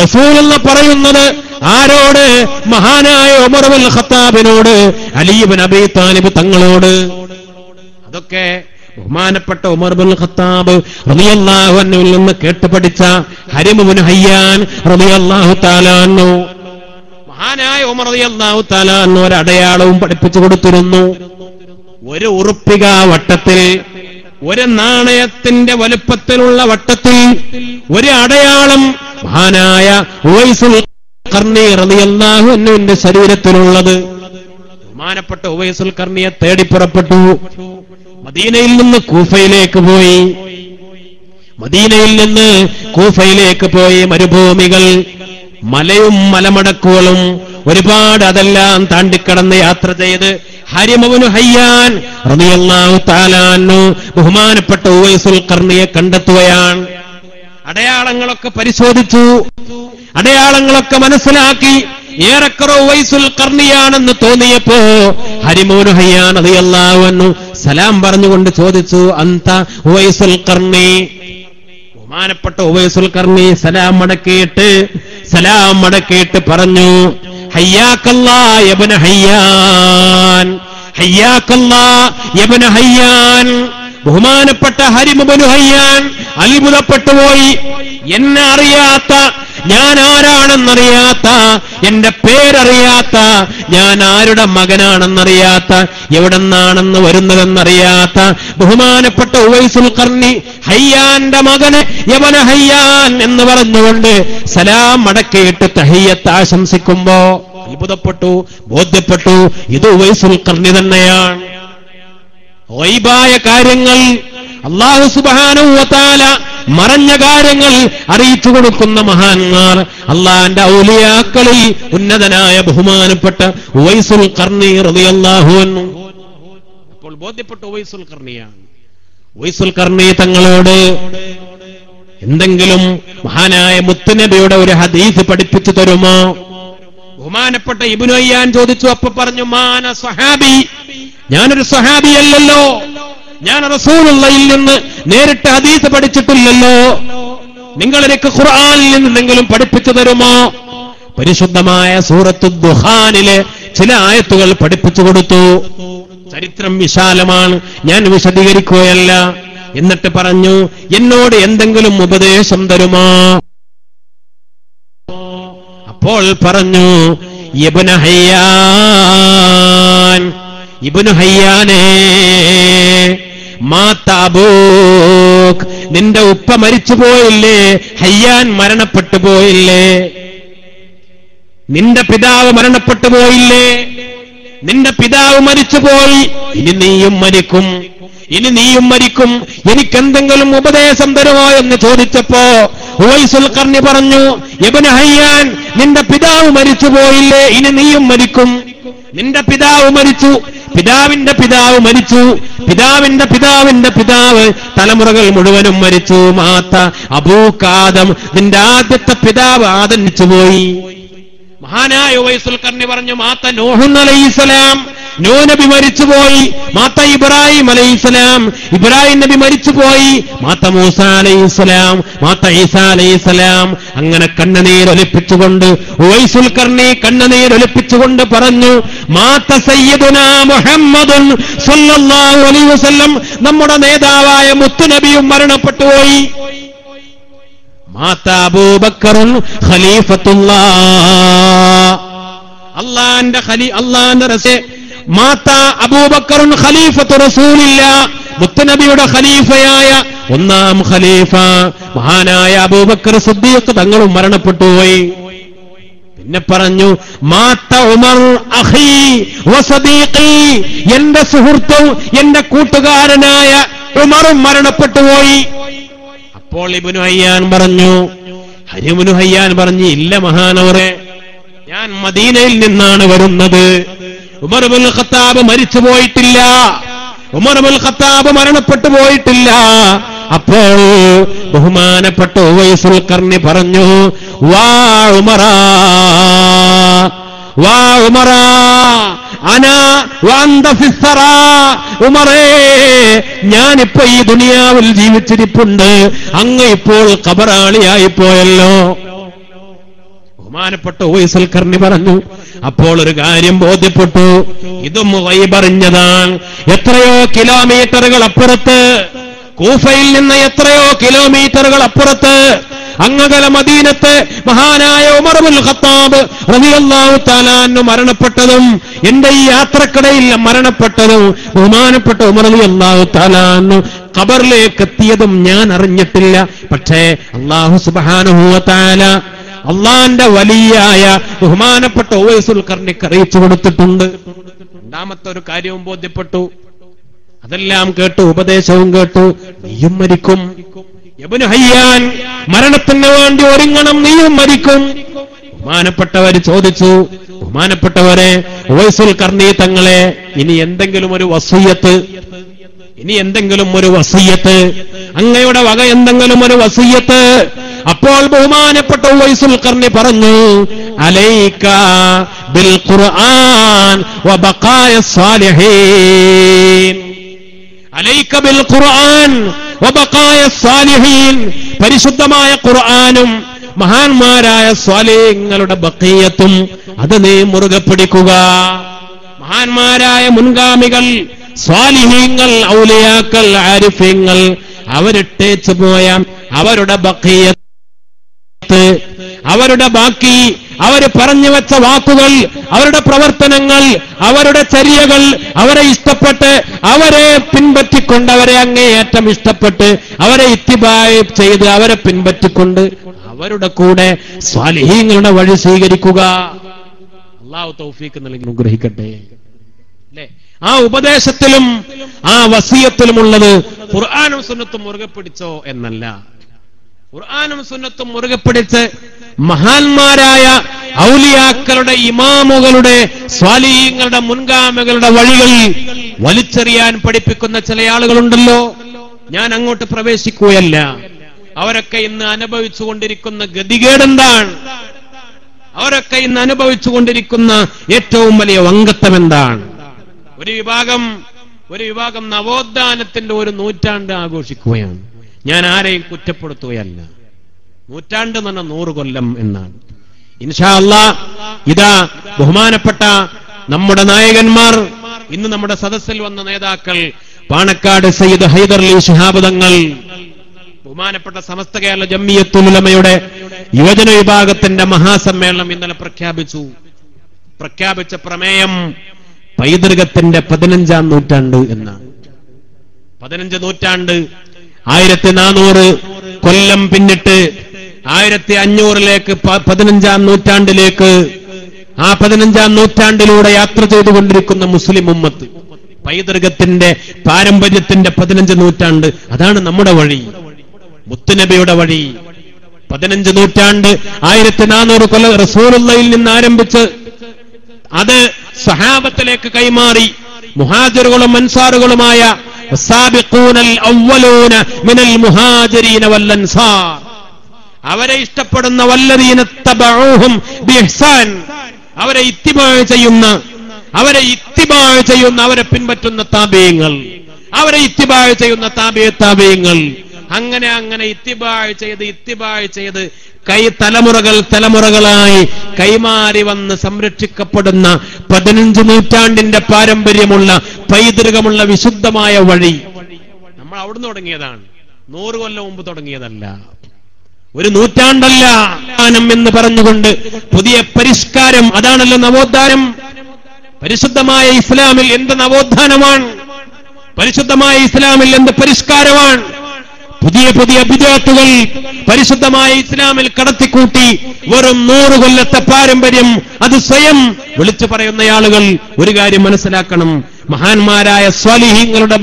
[SPEAKER 1] റസൂൽ എന്ന് പറയുന്നത് ആരോട്? മഹാനായ ഉമർ ഇബ്നുൽ ഖത്താബിനോട്, അലി ഇബ്നു അബീ താലിബ് തങ്ങളോട്. അതൊക്കെ ബഹുമാനപ്പെട്ട ഉമർ ഇബ്നുൽ ഖത്താബ് റളിയല്ലാഹു അൻഹുവിൽ നിന്ന് കേട്ട് പഠിച്ച ഹരിം ഇബ്നു ഹയ്യാൻ റളിയല്ലാഹു തആല അൻഹു. മഹാനായ ഉമർ റളിയല്ലാഹു തആല അൻഹു ഒരു അടയാളവും പഠിപ്പിച്ചു കൊടുത്തിരുന്നു. ഒരു ഉറുപ്പിക വട്ടത്തിൽ, ഒരു നാണയത്തിന്റെ വലുപ്പത്തിലുള്ള വട്ടത്തിൽ ഒരു അടയാളം മഹാനായ ഉവൈസുൽ ഖർനി റളിയല്ലാഹു അൻഹുവിന്റെ ശരീരത്തിലുള്ളത്. ബഹുമാനപ്പെട്ട ഉവൈസുൽ ഖർനിയെ തേടി പുറപ്പെട്ടു. മദീനയിൽ നിന്ന് കൂഫയിലേക്ക് പോയി. മദീനയിൽ നിന്ന് കൂഫയിലേക്ക് പോയി മരുഭൂമികൾ, മലയും മലമടക്കുകളും ഒരുപാട്, അതെല്ലാം താണ്ടിക്കടന്ന് യാത്ര ചെയ്ത് ഹരിം ഇബ്നു ഹയ്യാൻ റളിയല്ലാഹു തആല അൻഹു ബഹുമാനപ്പെട്ട ഉവൈസുൽ ഖർനിയെ കണ്ടെത്തുകയാണ്. അടയാളങ്ങളൊക്കെ പരിശോധിച്ചു, അടയാളങ്ങളൊക്കെ മനസ്സിലാക്കി. ഏറെക്കുറെ ഉവൈസുൽ ഖർനിയാണെന്ന് തോന്നിയപ്പോ ഹരിം ഇബ്നു ഹയ്യാൻ റളിയല്ലാഹു അൻഹു സലാം പറഞ്ഞുകൊണ്ട് ചോദിച്ചു, അന്ത ഉവൈസുൽ ഖർനി? ബഹുമാനപ്പെട്ട ഉവൈസുൽ ഖർനി സലാം മടക്കിയിട്ട് പറഞ്ഞു, ഹയ്യാക്കല്ലാഹ് യബ്ന ഹയ്യാൻ, ഹയ്യാക്കല്ലാഹ് യബ്ന ഹയ്യാൻ. ബഹുമാനപ്പെട്ട ഹരിം ഇബ്നു ഹയ്യാൻ അത്ഭുതപ്പെട്ടു പോയി. എന്നെ അറിയാത്ത, ഞാൻ ആരാണെന്നറിയാത്ത, എന്റെ പേരറിയാത്ത, ഞാൻ ആരുടെ മകനാണെന്നറിയാത്ത, എവിടെന്നാണെന്ന് വരുന്നതെന്നറിയാത്ത ബഹുമാനപ്പെട്ട ഉവൈസുൽ ഖർനി ഹയ്യാന്റെ മകന് യബ്ന ഹയ്യാൻ എന്ന് പറഞ്ഞുകൊണ്ട് സലാം മടക്കിയിട്ട് തഹിയ്യത്ത് ആശംസിക്കുമ്പോ അത്ഭുതപ്പെട്ടു, ബോധ്യപ്പെട്ടു, ഇത് ഉവൈസുൽ ഖർനി തന്നെയാണ്. ഗൈബായ കാര്യങ്ങൾ അല്ലാഹു സുബ്ഹാനഹു വ തആല മറഞ്ഞ കാര്യങ്ങൾ അറിയിച്ചു കൊടുക്കുന്ന മഹാന്മാർ അള്ളാന്റെ ഔലിയാക്കളിൽ ഉന്നതനായ ബഹുമാനപ്പെട്ട ഉവൈസുൽ ഖർനി റളിയല്ലാഹു അൻഹു. അപ്പോൾ ബോധ്യപ്പെട്ട ഉവൈസുൽ ഖർനിയാണ്. ഉവൈസുൽ ഖർനി തങ്ങളോട് എന്തെങ്കിലും മഹാനായ മുത്തുനബിയുടെ ഒരു ഹദീസ് പഠിപ്പിച്ചു തരുമോ? ബഹുമാനപ്പെട്ട ഇബ്നു അയ്യാൻ ചോദിച്ചു. അപ്പൊ പറഞ്ഞു, മാന സ്വഹാബി, ഞാനൊരു സ്വഹാബിയല്ലല്ലോ, ഞാൻ റസൂലുള്ളാഹിയിൽ നിന്ന് നേരിട്ട് ഹദീസ് പഠിച്ചിട്ടില്ലല്ലോ, നിങ്ങൾ എനിക്ക് ഖുർആനിൽ നിന്ന് എന്തെങ്കിലും പഠിപ്പിച്ചു തരുമോ? പരിശുദ്ധമായ സൂറത്തു ദുഖാനിലെ ചില ആയത്തുകൾ പഠിപ്പിച്ചു കൊടുത്തു. ചരിത്രം വിശാലമാണ്, ഞാൻ വിശദീകരിക്കുകയല്ല. എന്നിട്ട് പറഞ്ഞു, എന്നോട് എന്തെങ്കിലും ഉപദേശം തരുമോ? അപ്പോൾ പറഞ്ഞു, ഇബ്നു ഹയ്യാൻ, ഇബ്നു ഹയ്യാനേ, മാതാബൂക്, നിന്റെ ഉപ്പ മരിച്ചു പോയില്ലേ? ഹയ്യാൻ മരണപ്പെട്ടു പോയില്ലേ? നിന്റെ പിതാവ് മരണപ്പെട്ടു പോയില്ലേ? നിന്റെ പിതാവ് മരിച്ചുപോയി, ഇനി നീയും മരിക്കും, ഇനി നീയും മരിക്കും, എനിക്കെന്തെങ്കിലും ഉപദേശം തരുമോ എന്ന് ചോദിച്ചപ്പോ ഉവൈസുൽ ഖർനി പറഞ്ഞു, ഇബ്നു ഹയ്യാൻ, നിന്റെ പിതാവ് മരിച്ചുപോയില്ലേ? ഇനി നീയും മരിക്കും. നിന്റെ പിതാവ് മരിച്ചു, പിതാവിന്റെ പിതാവ് മരിച്ചു, പിതാവിന്റെ പിതാവിന്റെ പിതാവ്, തലമുറകൾ മുഴുവനും മരിച്ചു. മാത്ത അബൂകാദം, നിന്റെ ആദ്യത്തെ പിതാവ് ആദരിച്ചുപോയി. മഹാനായ ഉവൈസുൽ ഖർനി പറഞ്ഞു, മാത്ത നൂഹ് അലൈഹിസ്സലാം, നൂഹ് നബി മരിച്ചുപോയി. മാത്ത ഇബ്രാഹിം അലൈഹിസ്സലാം, ഇബ്രാഹിം നബി മരിച്ചുപോയി. മാത്ത മൂസ അലൈഹിസ്സലാം, മാത്ത ഈസാ അലൈഹിസ്സലാം. അങ്ങനെ കണ്ണുനീരൊലിപ്പിച്ചുകൊണ്ട് ഉവൈസുൽ ഖർനി കണ്ണുനീരൊലിപ്പിച്ചുകൊണ്ട് പറഞ്ഞു, മാത്ത സയ്യിദുനാ മുഹമ്മദുൻ സ്വല്ലല്ലാഹു അലൈഹി വസല്ലം, നമ്മുടെ നേതാവായ മുത്തുനബിയും മരണപ്പെട്ടുപോയി. മാത്ത അബൂബക്കറുൻ ഖലീഫത്തുല്ലാഹ്, അല്ലാഹുവിന്റെ റസൂൽ. മാത്ത അബൂബക്കറുൻ ഖലീഫത്തു റസൂലില്ലാഹ്, മുത്തുനബിയുടെ ഖലീഫയായ ഒന്നാം ഖലീഫ മഹാനായ അബൂബക്കർ സിദ്ദീഖ് തങ്ങളും മരണപ്പെട്ടുപോയി. പിന്നെ പറഞ്ഞു, മാത്ത ഉമർ അഖീ വസദീഖി, എന്റെ സുഹൃത്തും എന്റെ കൂട്ടുകാരനായ ഉമറും മരണപ്പെട്ടുപോയി. അപ്പോൾ ഇബ്നു ഹയ്യാൻ പറഞ്ഞു, ഇബ്നു ഹയ്യാൻ പറഞ്ഞു, ഇല്ല മഹാനവറെ, ഞാൻ മദീനയിൽ നിന്നാണ് വരുന്നത്. ഉമർ ഇബ്നുൽ ഖത്താബ് മരിച്ചു പോയിട്ടില്ല, ഉമർ ഇബ്നുൽ ഖത്താബ് മരണപ്പെട്ടു പോയിട്ടില്ല. അപ്പോൾ ബഹുമാനപ്പെട്ട ഉവൈസുൽ ഖർനി പറഞ്ഞു, വാ ഉമറാ, വാ ഉമറാ, അനാ വഅന്ത ഫിസ്സറാ, ഉമറേ, ഞാനിപ്പോ ഈ ദുനിയാവിൽ ജീവിച്ചിരിപ്പുണ്ട്, അങ്ങ് ഇപ്പോൾ ഖബറാളിയായി പോയല്ലോ. ബഹുമാനപ്പെട്ട ഉവൈസുൽ ഖർനി പറഞ്ഞു, അപ്പോൾ ഒരു കാര്യം ബോധ്യപ്പെട്ടു, ഇതും ഗൈബറിഞ്ഞതാണ്. എത്രയോ കിലോമീറ്ററുകൾ അപ്പുറത്ത്, കൂഫയിൽ നിന്ന് എത്രയോ കിലോമീറ്ററുകൾ അപ്പുറത്ത്, അങ്ങകല മദീനത്ത് മഹാനായ ഉമർ ഇബ്നുൽ ഖത്താബ് റളിയല്ലാഹു തആല അൻഹു മരണപ്പെട്ടതും എന്റെ ഈ യാത്രക്കിടയിൽ മരണപ്പെട്ടതും ബഹുമാനപ്പെട്ട ഉമർ റളിയല്ലാഹു തആല അൻഹു ഖബറിലേക്ക് എത്തിയതും ഞാൻ അറിഞ്ഞിട്ടില്ല. പക്ഷേ അല്ലാഹു സുബ്ഹാനഹു വ തആല അള്ളാന്റെ വലിയായ ബഹുമാനപ്പെട്ട ഉവൈസുൽ ഖർനിക്ക് അറിയിച്ചു കൊടുത്തിട്ടുണ്ട്. രണ്ടാമത്തെ ഒരു കാര്യവും ബോധ്യപ്പെട്ടു. അതെല്ലാം കേട്ടു, ഉപദേശവും കേട്ടു, നീയും മരിക്കും. ഇബ്നു ഹയ്യാൻ, മരണത്തിന് വേണ്ടി ഒരുങ്ങണം, നീയും മരിക്കും. ബഹുമാനപ്പെട്ടവർ ചോദിച്ചു, ബഹുമാനപ്പെട്ടവരെ ഉവൈസുൽ ഖർനി തങ്ങളെ, ഇനി എന്തെങ്കിലും ഒരു വസിയ്യത്ത്, ഇനി എന്തെങ്കിലും ഒരു വസിയ്യത്ത്, അങ്ങയുടെ വക എന്തെങ്കിലും ഒരു വസിയ്യത്ത്. അപ്പോൾ ബഹുമാനപ്പെട്ട ഉവൈസുൽ ഖർനി പറഞ്ഞു, അലൈക ബിൽ ഖുർആൻ വ ബഖായസ് സാലിഹീൻ, അലൈക ബിൽ ഖുർആൻ വ ബഖായസ് സാലിഹീൻ, പരിശുദ്ധമായ ഖുർആനും മഹാന്മാരായ സ്വാലിഹീങ്ങളുടെ ബഖിയത്തും അത് നീ മുറുകെ പിടിക്കുക. മഹാന്മാരായ മുൻഗാമികൾ, സ്വാലിഹീങ്ങൾ, ഔലിയാക്കൾ, ആരിഫീങ്ങൾ, അവരിട്ടേച്ചു പോയ അവരുടെ ബഖിയത്ത്, അവരുടെ ബാക്കി, അവർ പറഞ്ഞു വെച്ച വാക്കുകൾ, അവരുടെ പ്രവർത്തനങ്ങൾ, അവരുടെ ചര്യകൾ, അവരെ ഇഷ്ടപ്പെട്ട്, അവരെ പിൻപറ്റിക്കൊണ്ട്, അവരെ അങ്ങേയറ്റം ഇഷ്ടപ്പെട്ട്, അവരെ ഇത്തിബായ് ചെയ്ത്, അവരെ പിൻപറ്റിക്കൊണ്ട് അവരുടെ കൂടെ സ്വാലിഹീങ്ങളുടെ വഴി സ്വീകരിക്കുക. അല്ലാഹു തൗഫീഖ് നൽകി അനുഗ്രഹിക്കട്ടെ. അല്ലേ? ആ ഉപദേശത്തിലും ആ വസിയത്തിലുമുള്ളത് ഖുർആനും സുന്നത്തും മുറുകെ പിടിച്ചോ എന്നല്ല, ഖുർആനും സുന്നത്തും മുറുകെ പിടിച്ച് മഹാന്മാരായ ഔലിയാക്കളുടെ ഇമാമുകളുടെ സ്വാലിഹീങ്ങളുടെ മുൻഗാമികളുടെ വഴികൾ വലിച്ചെറിയാൻ പഠിപ്പിക്കുന്ന ചില ആളുകളുണ്ടല്ലോ. ഞാൻ അങ്ങോട്ട് പ്രവേശിക്കുകയല്ല. അവരൊക്കെ ഇന്ന് അനുഭവിച്ചുകൊണ്ടിരിക്കുന്ന ഗതികേടെന്താണ്? അവരൊക്കെ ഇന്ന് അനുഭവിച്ചുകൊണ്ടിരിക്കുന്ന ഏറ്റവും വലിയ വങ്കത്വം എന്താണ്? ഒരു വിഭാഗം നവോത്ഥാനത്തിന്റെ ഒരു നൂറ്റാണ്ട് ആഘോഷിക്കുകയാണ്. ഞാൻ ആരെയും കുറ്റപ്പെടുത്തുകയല്ല. നൂറ്റാണ്ട് എന്ന് പറഞ്ഞാൽ 100 കൊല്ലം എന്നാണ്. ഇൻഷാ അല്ലാഹ് ഇതാ ബഹുമാനപ്പെട്ട നമ്മുടെ നായകന്മാർ, ഇന്ന് നമ്മുടെ സദസ്സിൽ വന്ന നേതാക്കൾ, പാണക്കാട് സയ്യിദ് ഹൈദർലി ശിഹാബ് തങ്ങൾ, ബഹുമാനപ്പെട്ട സമസ്ത കേരള ജംഇയ്യത്തുൽ ഉലമയുടെ യുവജന വിഭാഗത്തിന്റെ മഹാസമ്മേളനം ഇന്നലെ പ്രഖ്യാപിച്ച പ്രമേയം പൈതൃകത്തിന്റെ 15ാം നൂറ്റാണ്ട് എന്നാണ്. 15 നൂറ്റാണ്ട്, 1400 കൊല്ലം പിന്നിട്ട് 1500ലേക്ക് 15ാം നൂറ്റാണ്ടിലേക്ക്, ആ 15ാം നൂറ്റാണ്ടിലൂടെ യാത്ര ചെയ്തുകൊണ്ടിരിക്കുന്ന മുസ്ലിം ഉമ്മത്ത്, പൈതൃകത്തിന്റെ പാരമ്പര്യത്തിന്റെ 15 നൂറ്റാണ്ട്, അതാണ് നമ്മുടെ വഴി, മുത്തുനബിയുടെ വഴി. 15 നൂറ്റാണ്ട് 1400 കൊല്ലം റസൂലുള്ളാഹിയിൽ നിന്ന് ആരംഭിച്ച് അത് സഹാബത്തിലേക്ക് കൈമാറി മുഹാജിറുകളും അൻസാറുകളുമായ സാബിഖൂനൽ അവ്വലൂന മിനൽ മുഹാജിരീന വൽ അൻസാർ, അവരെ ഇഷ്ടപ്പെടുന്ന വല്ലദീന തബഊഹും ബിഇഹ്സാൻ, അവരെ ഇത്തിബാ ചെയ്യുന്ന അവരെ പിൻപറ്റുന്ന താബീങ്ങൾ, അവരെ ഇത്തിബാ ചെയ്യുന്ന താബീങ്ങൾ, അങ്ങനെ ഇത്തിബാ ചെയ്ത് തലമുറകളായി കൈമാറി വന്ന് സംരക്ഷിക്കപ്പെടുന്ന 15 നൂറ്റാണ്ടിന്റെ പാരമ്പര്യമുള്ള പൈതൃകമുള്ള വിശുദ്ധമായ വഴി നമ്മൾ അവിടുന്ന് തുടങ്ങിയതാണ്. 100 കൊല്ലം മുമ്പ് തുടങ്ങിയതല്ല, ഒരു നൂറ്റാണ്ടല്ല. എന്ന് പറഞ്ഞുകൊണ്ട് പുതിയ പരിഷ്കാരം, അതാണല്ലോ നവോത്ഥാനം. പരിശുദ്ധമായ ഇസ്ലാമിൽ എന്ത് നവോത്ഥാനമാണ്? പരിശുദ്ധമായ ഇസ്ലാമിൽ എന്ത് പരിഷ്കാരമാണ്? പുതിയ ബിദ്അത്തുകൾ പരിശുദ്ധമായ ഇസ്ലാമിൽ കടത്തിക്കൂട്ടി വെറും 100 കൊല്ലത്തെ പാരമ്പര്യം അത് സ്വയം വിളിച്ചു പറയുന്ന ആളുകൾ ഒരു കാര്യം മനസ്സിലാക്കണം. മഹാന്മാരായ സ്വാലിഹീങ്ങളുടെ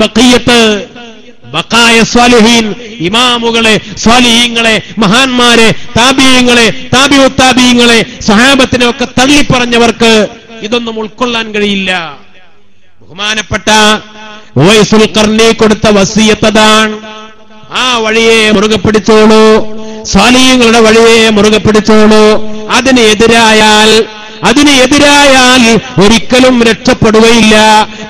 [SPEAKER 1] ബഖായ സ്വാലിഹീൻ, ഇമാമുകളെ, സ്വാലിഹീങ്ങളെ, മഹാന്മാരെ, താബീങ്ങളെ, താബിഉത്താബീങ്ങളെ, സഹാബത്തിനെ ഒക്കെ തള്ളിപ്പറഞ്ഞവർക്ക് ഇതൊന്നും ഉൾക്കൊള്ളാൻ കഴിയില്ല. ബഹുമാനപ്പെട്ട ഉവൈസുൽ ഖർനി കൊടുത്ത വസിയത്ത് അതാണ്. ആ വഴിയെ മുറുകെ പിടിച്ചോളൂ, സ്വാലിഹീങ്ങളുടെ വഴിയെ മുറുകെ പിടിച്ചോളൂ. അതിനെതിരായാൽ ഒരിക്കലും രക്ഷപ്പെടുകയില്ല.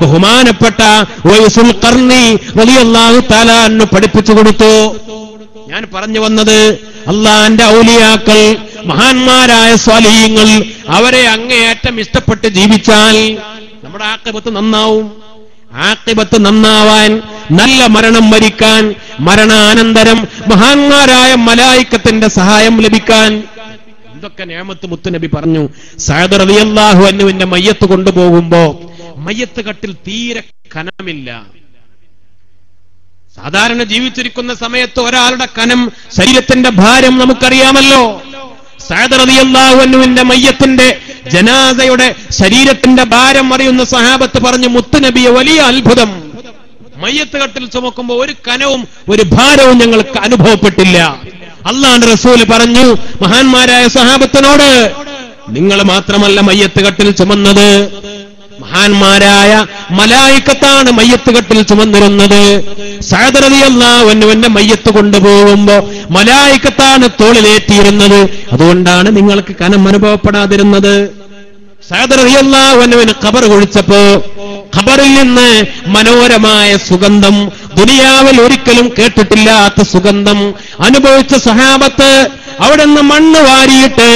[SPEAKER 1] ബഹുമാനപ്പെട്ട ഉവൈസുൽ ഖർനി റളിയല്ലാഹു തആല അൻഹു പഠിപ്പിച്ചു കൊടുത്തു. ഞാൻ പറഞ്ഞു വന്നത്, അല്ലാഹുവിന്റെ ഔലിയാക്കൾ, മഹാന്മാരായ സ്വാലിഹീങ്ങൾ, അവരെ അങ്ങേയറ്റം ഇഷ്ടപ്പെട്ട് ജീവിച്ചാൽ നമ്മുടെ ആഖിബത്ത് നന്നാവും. ആഖിബത്ത് നന്നാവാൻ, നല്ല മരണം വരിക്കാൻ, മരണാനന്തരം മഹാന്മാരായ മലായിക്കത്തിന്റെ സഹായം ലഭിക്കാൻ എന്തൊക്കെ നിഅമത്ത് മുത്തുനബി പറഞ്ഞു. സഅദ് റളിയല്ലാഹു അൻഹുവിന്റെ മയ്യത്ത് കൊണ്ടുപോകുമ്പോ മയ്യത്ത് കട്ടിൽ തീരെ കനമില്ല. സാധാരണ ജീവിച്ചിരിക്കുന്ന സമയത്ത് ഒരാളുടെ കനം, ശരീരത്തിന്റെ ഭാരം നമുക്കറിയാമല്ലോ. സഅദ് റളിയല്ലാഹു അൻഹുവിന്റെ മയ്യത്തിന്റെ ജനാസയുടെ ശരീരത്തിന്റെ ഭാരം അറിയുന്ന സഹാബത്ത് പറഞ്ഞു, മുത്തുനബിയെ വലിയ അത്ഭുതം, മയ്യത്ത് കട്ടിൽ ചുമക്കുമ്പോ ഒരു കനവും ഒരു ഭാരവും ഞങ്ങൾക്ക് അനുഭവപ്പെട്ടില്ല. അല്ലാഹുവിന്റെ റസൂൽ പറഞ്ഞു മഹാന്മാരായ സഹാബത്തിനോട്, നിങ്ങൾ മാത്രമല്ല മയ്യത്ത് കട്ടിൽ ചുമന്നത്, മഹാന്മാരായ മലായിക്കത്താണ് മയ്യത്ത് കട്ടിൽ ചുമന്നിരുന്നത്. സഅദ് റളിയല്ലാഹു അൻഹുവിന്റെ മയ്യത്ത് കൊണ്ടുപോകുമ്പോ മലായിക്കത്താണ് തോളിലേറ്റിയിരുന്നത്. അതുകൊണ്ടാണ് നിങ്ങൾക്ക് കനം അനുഭവപ്പെടാതിരുന്നത്. സഅദ് റളിയല്ലാഹു അൻഹുവിന് ഖബർ കുഴിച്ചപ്പോ ഖബറിൽ നിന്ന് മനോഹരമായ സുഗന്ധം, ദുനിയാവിൽ ഒരിക്കലും കേട്ടിട്ടില്ലാത്ത സുഗന്ധം അനുഭവിച്ച സഹാബത്ത് അവിടെ നിന്ന് മണ്ണ് വാരിയിട്ട്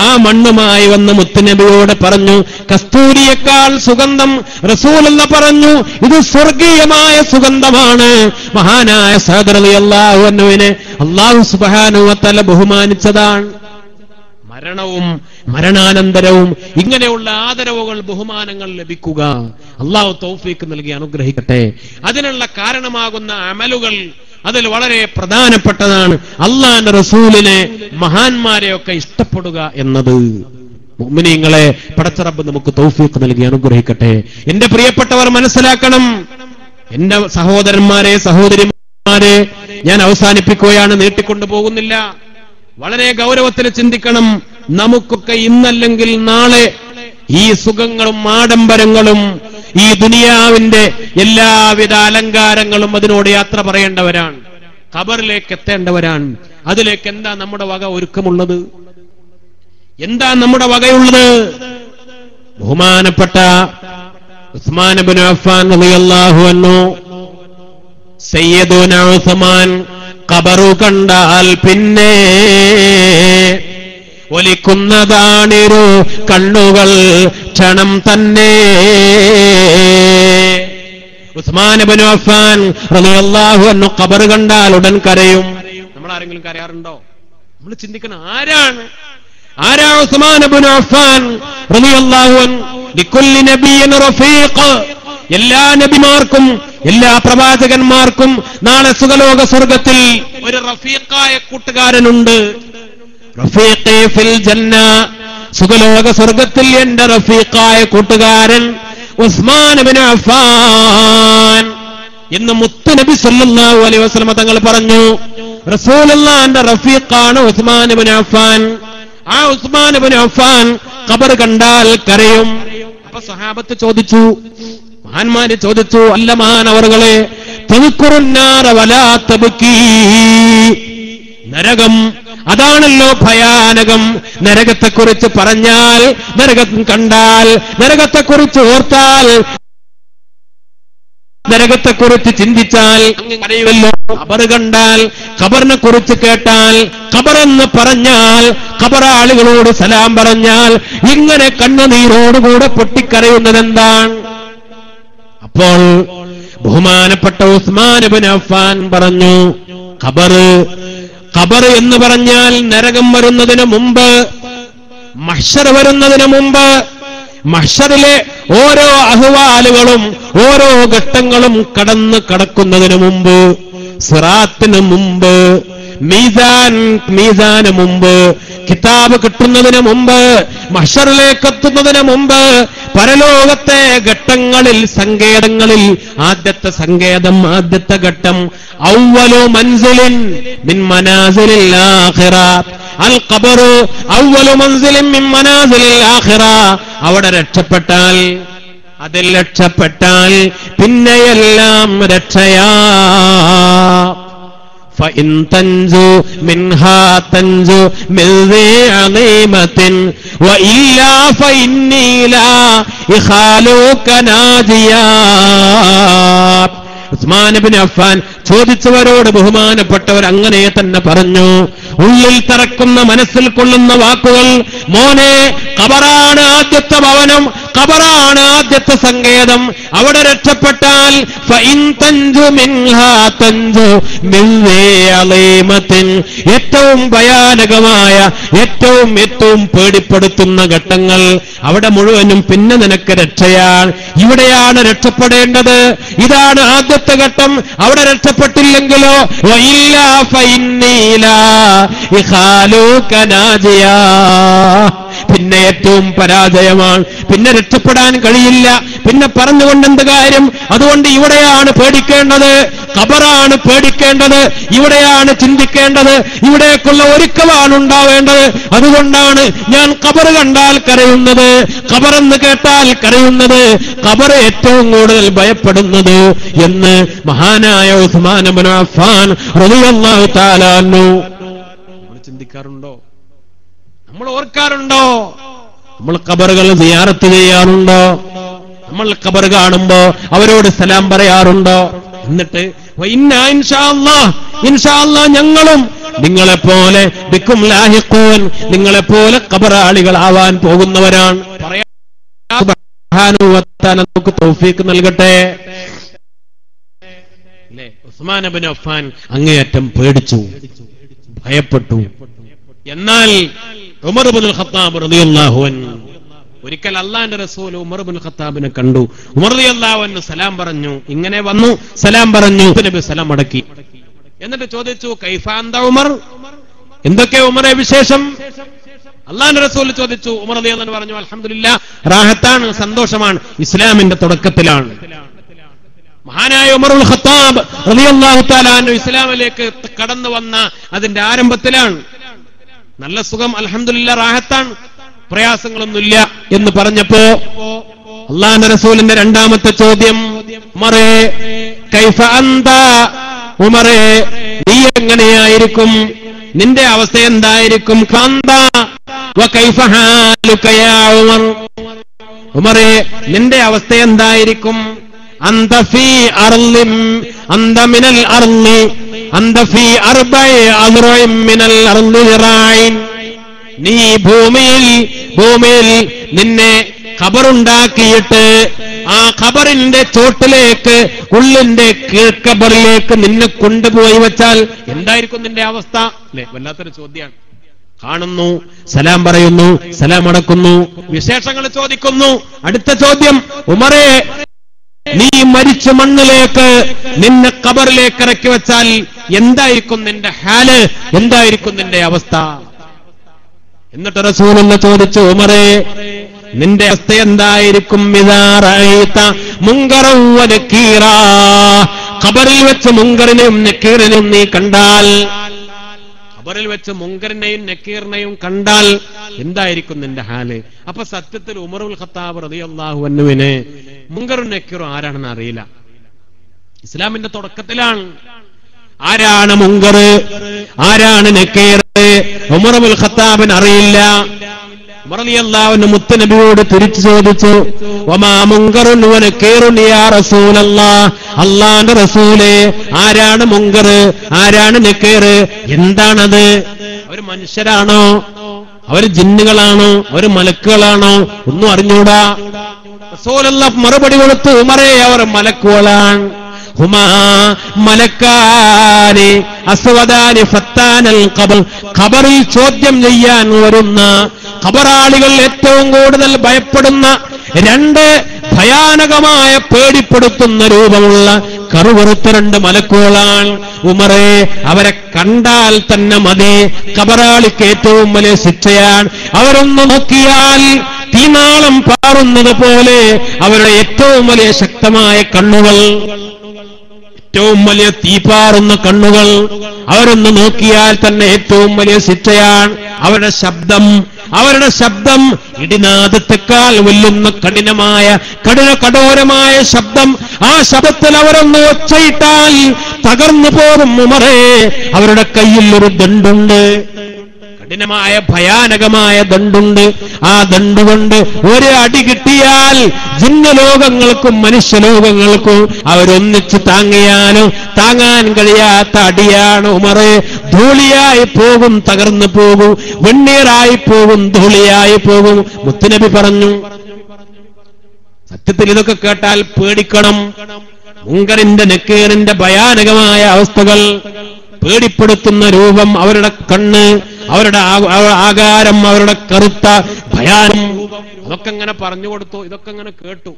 [SPEAKER 1] ആ മണ്ണുമായി വന്ന് മുത്തുനബിയോട് പറഞ്ഞു, കസ്തൂരിയേക്കാൾ സുഗന്ധം. റസൂലുള്ള പറഞ്ഞു, ഇത് സ്വർഗീയമായ സുഗന്ധമാണ്. മഹാനായ സഅദ് റളിയല്ലാഹു അൻഹുവിനെ അല്ലാഹു സുബ്ഹാനഹു വ തആല ബഹുമാനിച്ചതാണ്. മരണവും മരണാനന്തരവും ഇങ്ങനെയുള്ള ആദരവുകൾ, ബഹുമാനങ്ങൾ ലഭിക്കുക അല്ലാഹു തൗഫീഖ് നൽകി അനുഗ്രഹിക്കട്ടെ. അതിനുള്ള കാരണമാകുന്ന അമലുകൾ അതിൽ വളരെ പ്രധാനപ്പെട്ടതാണ് അല്ലാഹുവിന്റെ റസൂലിനെ, മഹാന്മാരെയൊക്കെ ഇഷ്ടപ്പെടുക എന്നത്. മുഅ്മിനീങ്ങളെ പടച്ച റബ്ബ് നമുക്ക് തൗഫീഖ് നൽകി അനുഗ്രഹിക്കട്ടെ. എന്റെ പ്രിയപ്പെട്ടവർ മനസ്സിലാക്കണം, എന്റെ സഹോദരന്മാരെ, സഹോദരിമാരെ, ഞാൻ അവസാനിപ്പിക്കുകയാണ്, നീട്ടിക്കൊണ്ടു പോകുന്നില്ല. വളരെ ഗൗരവത്തിൽ ചിന്തിക്കണം. നമുക്കൊക്കെ ഇന്നല്ലെങ്കിൽ നാളെ ഈ സുഖങ്ങളും ആഡംബരങ്ങളും ഈ ദുനിയാവിന്റെ എല്ലാവിധ അലങ്കാരങ്ങളും അതിനോട് യാത്ര പറയേണ്ടവരാണ്, ഖബറിലേക്ക് എത്തേണ്ടവരാണ്. അതിലേക്ക് എന്താ നമ്മുടെ വക ഒരുക്കമുള്ളത്? എന്താ നമ്മുടെ വകയുള്ളത്? ബഹുമാനപ്പെട്ട ഉസ്മാൻ ഇബ്നു അഫ്ഫാൻ റളിയല്ലാഹു അൻഹു, സയ്യിദുനാ ഉസ്മാൻ ഖബറു കണ്ടാൽ പിന്നെ ഒലിക്കുന്നതാണിരു കണ്ണുകൾ ക്ഷണം തന്നെ. ഉസ്മാൻ ഇബ്നു അഫ്ഫാൻ റളിയല്ലാഹു അൻഹു ഖബർ കണ്ടാൽ ഉടൻ കരയും. നമ്മൾ ആരെങ്കിലും കരയാറുണ്ടോ? നമ്മൾ ചിന്തിക്കണം, ആരാ ഉസ്മാൻ ഇബ്നു അഫ്ഫാൻ റളിയല്ലാഹു അൻഹു? ലികുല്ലി നബിയ്യിൻ റഫീഖ്, എല്ലാ നബിമാർക്കും എല്ലാ പ്രവാചകന്മാർക്കും നാളെ സുഖലോക സ്വർഗത്തിൽ ഒരു റഫീഖായ കൂട്ടുകാരനുണ്ട്. റഫീഖി ഫിൽ ജന്ന, സുഖലോക സ്വർഗത്തിൽ എന്റെ റഫീഖായ കൂട്ടുകാരൻ ഉസ്മാൻ ഇബ്നു അഫ്ഫാൻ എന്ന് മുത്തുനബി സല്ലല്ലാഹു അലൈഹി വസല്ലം തങ്ങൾ പറഞ്ഞു. റസൂലുള്ളാഹിന്റെ റഫീഖാണ് ഉസ്മാൻ ഇബ്നു അഫ്ഫാൻ. ആ ഉസ്മാൻ ഇബ്നു അഫ്ഫാൻ ഖബർ കണ്ടാൽ കരയും. അപ്പൊ സഹാബത്ത് ചോദിച്ചു, മഹാന്മാര് ചോദിച്ചു, അല്ല മഹാനവർകളെ, തദ്കുറുന്നാറ വലാ തബ്കീ, നരകം അതാണല്ലോ ഭയാനകം. നരകത്തെക്കുറിച്ച് പറഞ്ഞാൽ, നരകം കണ്ടാൽ, നരകത്തെക്കുറിച്ച് ഓർത്താൽ, നരകത്തെക്കുറിച്ച് ചിന്തിച്ചാൽ അറിയുമല്ലോ. ഖബർ കണ്ടാൽ, ഖബറിനെ കുറിച്ച് കേട്ടാൽ, ഖബറെന്ന് പറഞ്ഞാൽ, ഖബറാളികളോട് സലാം പറഞ്ഞാൽ ഇങ്ങനെ കണ്ണുനീരോടുകൂടെ പൊട്ടിക്കരയുന്നത് എന്താണ്? അപ്പോൾ ബഹുമാനപ്പെട്ട ഉസ്മാൻ ഇബ്നു അഫ്ഫാൻ പറഞ്ഞു, ഖബർ എന്ന് പറഞ്ഞാൽ നരകം വരുന്നതിന് മുമ്പ്, മഹ്ശർ വരുന്നതിന് മുമ്പ്, മഹ്ശറിലെ ഓരോ അഹ്വാലുകളും ഓരോ ഘട്ടങ്ങളും കടക്കുന്നതിന് മുമ്പ്, സിറാത്തിന് മുമ്പ്, മീസാന് മുമ്പ്, കിതാബ് കിട്ടുന്നതിന് മുമ്പ്, മഹ്ശറിലേക്ക് എത്തുന്നതിന് മുമ്പ്, പരലോകത്തെ ഘട്ടങ്ങളിൽ, സങ്കേതങ്ങളിൽ ആദ്യത്തെ സങ്കേതം, ആദ്യത്തെ ഘട്ടം അവ്വലു മൻസിലിൻ മിൻ മനാസിലിൽ ആഖിറ, അൽ ഖബറു അവ്വലു മൻസിലിൻ മിൻ മനാസിലിൽ ആഖിറ. അവിടെ രക്ഷപ്പെട്ടാൽ, അതിൽ രക്ഷപ്പെട്ടാൽ പിന്നെയെല്ലാം രക്ഷയാ. فإن تنجو منها تنجو من ذي عظيمة وإلا فإني لا إخالوك ناجيا. ഉസ്മാൻ ഇബ്നു അഫ്ഫാൻ ചോദിച്ചവരോട് ബഹുമാനപ്പെട്ടവർ അങ്ങനെ തന്നെ പറഞ്ഞു. ഉള്ളിൽ തറക്കുന്ന, മനസ്സിൽ കൊള്ളുന്ന വാക്കുകൾ. മോനെ, ഖബറാണ് ആദ്യത്തെ ഭവനം, ഖബറാണ് ആദ്യത്തെ സങ്കേതം. അവിടെ രക്ഷപ്പെട്ടാൽ ഫഇൻ തൻജു മിൻഹാ തൻജു മിൻ ദി അളീമത്തിൻ, ഏറ്റവും ഭയാനകമായ, ഏറ്റവും പേടിപ്പെടുത്തുന്ന ഘട്ടങ്ങൾ, അവിടെ മുഴുവനും പിന്നെ നിനക്ക് രക്ഷയാണ്. ഇവിടെയാണ് രക്ഷപ്പെടേണ്ടത്. ഇതാണ് ആദ്യത്തെ ഘട്ടം. അവിടെ രക്ഷപ്പെട്ടില്ലെങ്കിലോ വഇല്ലാ ഫഇന്നീ ലാ ഇഖാലൂക നാജിയാ, പിന്നെ ഏറ്റവും പരാജയമാണ്, പിന്നെ രക്ഷപ്പെടാൻ കഴിയില്ല. പിന്നെ പറഞ്ഞുകൊണ്ട് എന്ത് കാര്യം? അതുകൊണ്ട് ഇവിടെയാണ് പേടിക്കേണ്ടത്, ഖബറാണ് പേടിക്കേണ്ടത്, ഇവിടെയാണ് ചിന്തിക്കേണ്ടത്, ഇവിടേക്കുള്ള ഒരുക്കമാണ് ഉണ്ടാവേണ്ടത്. അതുകൊണ്ടാണ് ഞാൻ ഖബർ കണ്ടാൽ കരയുന്നത്, ഖബറെന്ന് കേട്ടാൽ കരയുന്നത്, ഖബർ ഏറ്റവും കൂടുതൽ ഭയപ്പെടുന്നത് എന്ന് മഹാനായ ഉസ്മാൻ ഇബ്നു അഫ്ഫാൻ റളിയല്ലാഹു തആല അൻഹു. നമ്മൾ ചിന്തിക്കാറുണ്ടോ? നമ്മൾ ഓർക്കാറുണ്ടോ? നമ്മൾ ഖബറുകൾ സിയാറത്ത് ചെയ്യാറുണ്ടോ? നമ്മൾ ഖബർ കാണുമ്പോ അവരോട് സലാം പറയാറുണ്ടോ? എന്നിട്ട് ഇൻഷാ അല്ലാഹ് ഞങ്ങളും നിങ്ങളെപ്പോലെ ബിക്കും ലാഹിഖൂൻ, നിങ്ങളെപ്പോലെ ഖബറാളികളാവാൻ പോകുന്നവരാണ്. സുബ്ഹാനഹു വ തആല നമുക്ക് തൗഫീഖ് നൽകട്ടെ. അല്ലേ? ഉസ്മാൻ ഇബ്നു അഫ്ഫാൻ അങ്ങേയറ്റം പേടിച്ചു, ഭയപ്പെട്ടു. എന്നാൽ ഉമർ ഇബ്നുൽ ഖത്താബ് റളിയല്ലാഹു അൻഹു, ഒരിക്കൽ അല്ലാഹുവിന്റെ റസൂൽ ഉമർ ഇബ്നുൽ ഖത്താബിനെ കണ്ടു. ഉമർ റളിയല്ലാഹു അൻഹു സലാം പറഞ്ഞു. ഇങ്ങനെ വന്നു, സലാം പറഞ്ഞു. നബി സലാം മടക്കി. എന്നിട്ട് ചോദിച്ചു, കൈഫ അന്ത ഉമർ, എന്തൊക്കെ ഉമറെ വിശേഷം? അല്ലാഹുവിന്റെ റസൂൽ ചോദിച്ചു. ഉമർ റളിയല്ലാഹു അൻഹു പറഞ്ഞു, അൽഹംദുലില്ലാഹ്, റാഹത്താണ്, സന്തോഷമാണ്, ഇസ്ലാമിന്റെ തുടക്കത്തിലാണ്. മഹാനായ ഉമറുൽ ഖത്താബ് റളിയല്ലാഹു തആല അൻഹു ഇസ്ലാമിലേക്ക് കടന്നു വന്ന അതിന്റെ ആരംഭത്തിലാണ്. നല്ല സുഖം, അൽഹംദുലില്ലാഹ്, റാഹത്താണ്, പ്രയാസങ്ങളൊന്നുമില്ല എന്ന് പറഞ്ഞപ്പോ അല്ലാഹുവിന്റെ റസൂലിന്റെ രണ്ടാമത്തെ ചോദ്യം, ഉമറേ കൈഫ അന്ത, ഉമറേ നീ എങ്ങനെയായിരിക്കും, നിന്റെ അവസ്ഥ എന്തായിരിക്കും? ഖന്ത വ കൈഫ ഹാലുക യാ ഉമർ, ഉമറേ നിന്റെ അവസ്ഥ എന്തായിരിക്കും? അന്ത ഫീ അർളിം, അന്ത മിനൽ അർളി, അന്ത ഫീ അർബഇ അദ്റഇം മിനൽ അർളി ദിറാഇൻ, നീ ഭൂമിയിൽ നിന്നെ ഖബറുണ്ടാക്കിയിട്ട് ആ ഖബറിന്റെ ചോട്ടിലേക്ക്, ഉള്ളിന്റെ കീഴ്ക്കബറിലേക്ക് നിന്നെ കൊണ്ടുപോയി വെച്ചാൽ എന്തായിരിക്കും നിന്റെ അവസ്ഥ? അല്ലെ, വല്ലാത്തൊരു ചോദ്യമാണ്. കാണുന്നു, സലാം പറയുന്നു, സലാം അടക്കുന്നു, വിശേഷങ്ങൾ ചോദിക്കുന്നു. അടുത്ത ചോദ്യം, ഉമറേ നീ മരിച്ച മണ്ണിലേക്ക് നിന്നെ ഖബറിലേക്ക് ഇറക്കി വെച്ചാൽ എന്തായിരിക്കും നിന്റെ ഹാല്, എന്തായിരിക്കും നിന്റെ അവസ്ഥ? എന്നിട്ട് റസൂലുള്ളാഹി ചോദിച്ചു, ഉമറേ നിന്റെ അവസ്ഥ എന്തായിരിക്കും? ഇദാ റഅയ്ത മുൻകറൻ വ നകീറാ, ഖബറിൽ വെച്ച് മുൻകറിനെയും നകീറിനെയും നീ കണ്ടാൽ, ഖബറിൽ വെച്ച് മുൻകറിനെയും നകീറിനെയും കണ്ടാൽ എന്തായിരിക്കും നിന്റെ ഹാല്? അപ്പൊ സത്യത്തിൽ ഉമറുൽ ഖത്താബ് റളിയല്ലാഹു അൻഹുവിന് മുൻകറും നകീറും ആരാണെന്ന് അറിയില്ല. ഇസ്ലാമിന്റെ തുടക്കത്തിലാണ്. ആരാണ് മുൻകർ, ആരാണ് നകീർ, ഉമറുൽ ഖത്താബിന് അറിയില്ല. ഉമർ റളിയല്ലാഹു അൻഹു മുത്തുനബിയോട് തിരിച്ചു ചോദിച്ചു, വമാ മുൻകറുൻ വ നകീറുൻ യാ റസൂലല്ലാഹ്, അല്ലാഹുവിന്റെ റസൂലേ ആരാണ് മുൻകർ, ആരാണ് നകീർ, എന്താണത്? അവർ മനുഷ്യരാണോ, അവർ ജിന്നുകളാണോ, അവർ മലക്കുകളാണോ? ഒന്നും അറിഞ്ഞൂടാ. റസൂലുള്ളാഹി മറുപടി കൊടുത്തു, ഉമറേ അവർ മലക്കുകളാണ്. ഹുമാ മലക്കാനി അസ്വദാനി ഫത്താനൽ ഖബർ, ഖബറിൽ ചോദ്യം ചെയ്യാൻ വരുന്ന ഖബറാളികൾ ഏറ്റവും കൂടുതൽ ഭയപ്പെടുന്ന രണ്ട് ഭയാനകമായ പേടിപ്പെടുത്തുന്ന രൂപമുള്ള കറുവറുത്ത രണ്ട് മലക്കുകളാണ്. ഉമറേ അവരെ കണ്ടാൽ തന്നെ മതി, ഖബറാളിക്ക് ഏറ്റവും വലിയ ശിക്ഷയാണ്. അവരൊന്ന് നോക്കിയാൽ തീനാളം പാറുന്നത് പോലെ അവരുടെ ഏറ്റവും വലിയ ശക്തമായ കണ്ണുകൾ, ഏറ്റവും വലിയ തീപാറുന്ന കണ്ണുകൾ, അവരൊന്ന് നോക്കിയാൽ തന്നെ ഏറ്റവും വലിയ ശിക്ഷയാണ്. അവരുടെ ശബ്ദം ഇടിനാദത്തെക്കാൾ വെല്ലുന്ന കഠോരമായ ശബ്ദം. ആ ശബ്ദത്തിൽ അവരൊന്ന് ഒച്ചയിട്ടാൽ തകർന്നു പോകും. ഉമറേ അവരുടെ കയ്യിൽ ഒരു ദണ്ഡുണ്ട്, കഠിനമായ ഭയാനകമായ ദണ്ഡുണ്ട്. ആ ദണ്ഡുകൊണ്ട് ഒരു അടി കിട്ടിയാൽ ജിന്നലോകങ്ങൾക്കും മനുഷ്യലോകങ്ങൾക്കും അവരൊന്നിച്ച് താങ്ങിയാലും താങ്ങാൻ കഴിയാത്ത അടിയാണ്. ഉമറേ ധൂളിയായി പോകും, തകർന്നു പോകും, വെണ്ണീറായി പോകും, ധൂളിയായി പോകും. മുത്തുനബി പറഞ്ഞു. സത്യത്തിൽ ഇതൊക്കെ കേട്ടാൽ പേടിക്കണം. മുൻകറിന്റെ നക്കീറിന്റെ ഭയാനകമായ അവസ്ഥകൾ, പേടിപ്പെടുത്തുന്ന രൂപം, അവരുടെ കണ്ണ്, അവരുടെ ആകാരം, അവരുടെ കറുത്ത ഭയാനം, അതൊക്കെ ഇങ്ങനെ പറഞ്ഞു കൊടുത്തു. ഇതൊക്കെ ഇങ്ങനെ കേട്ടു.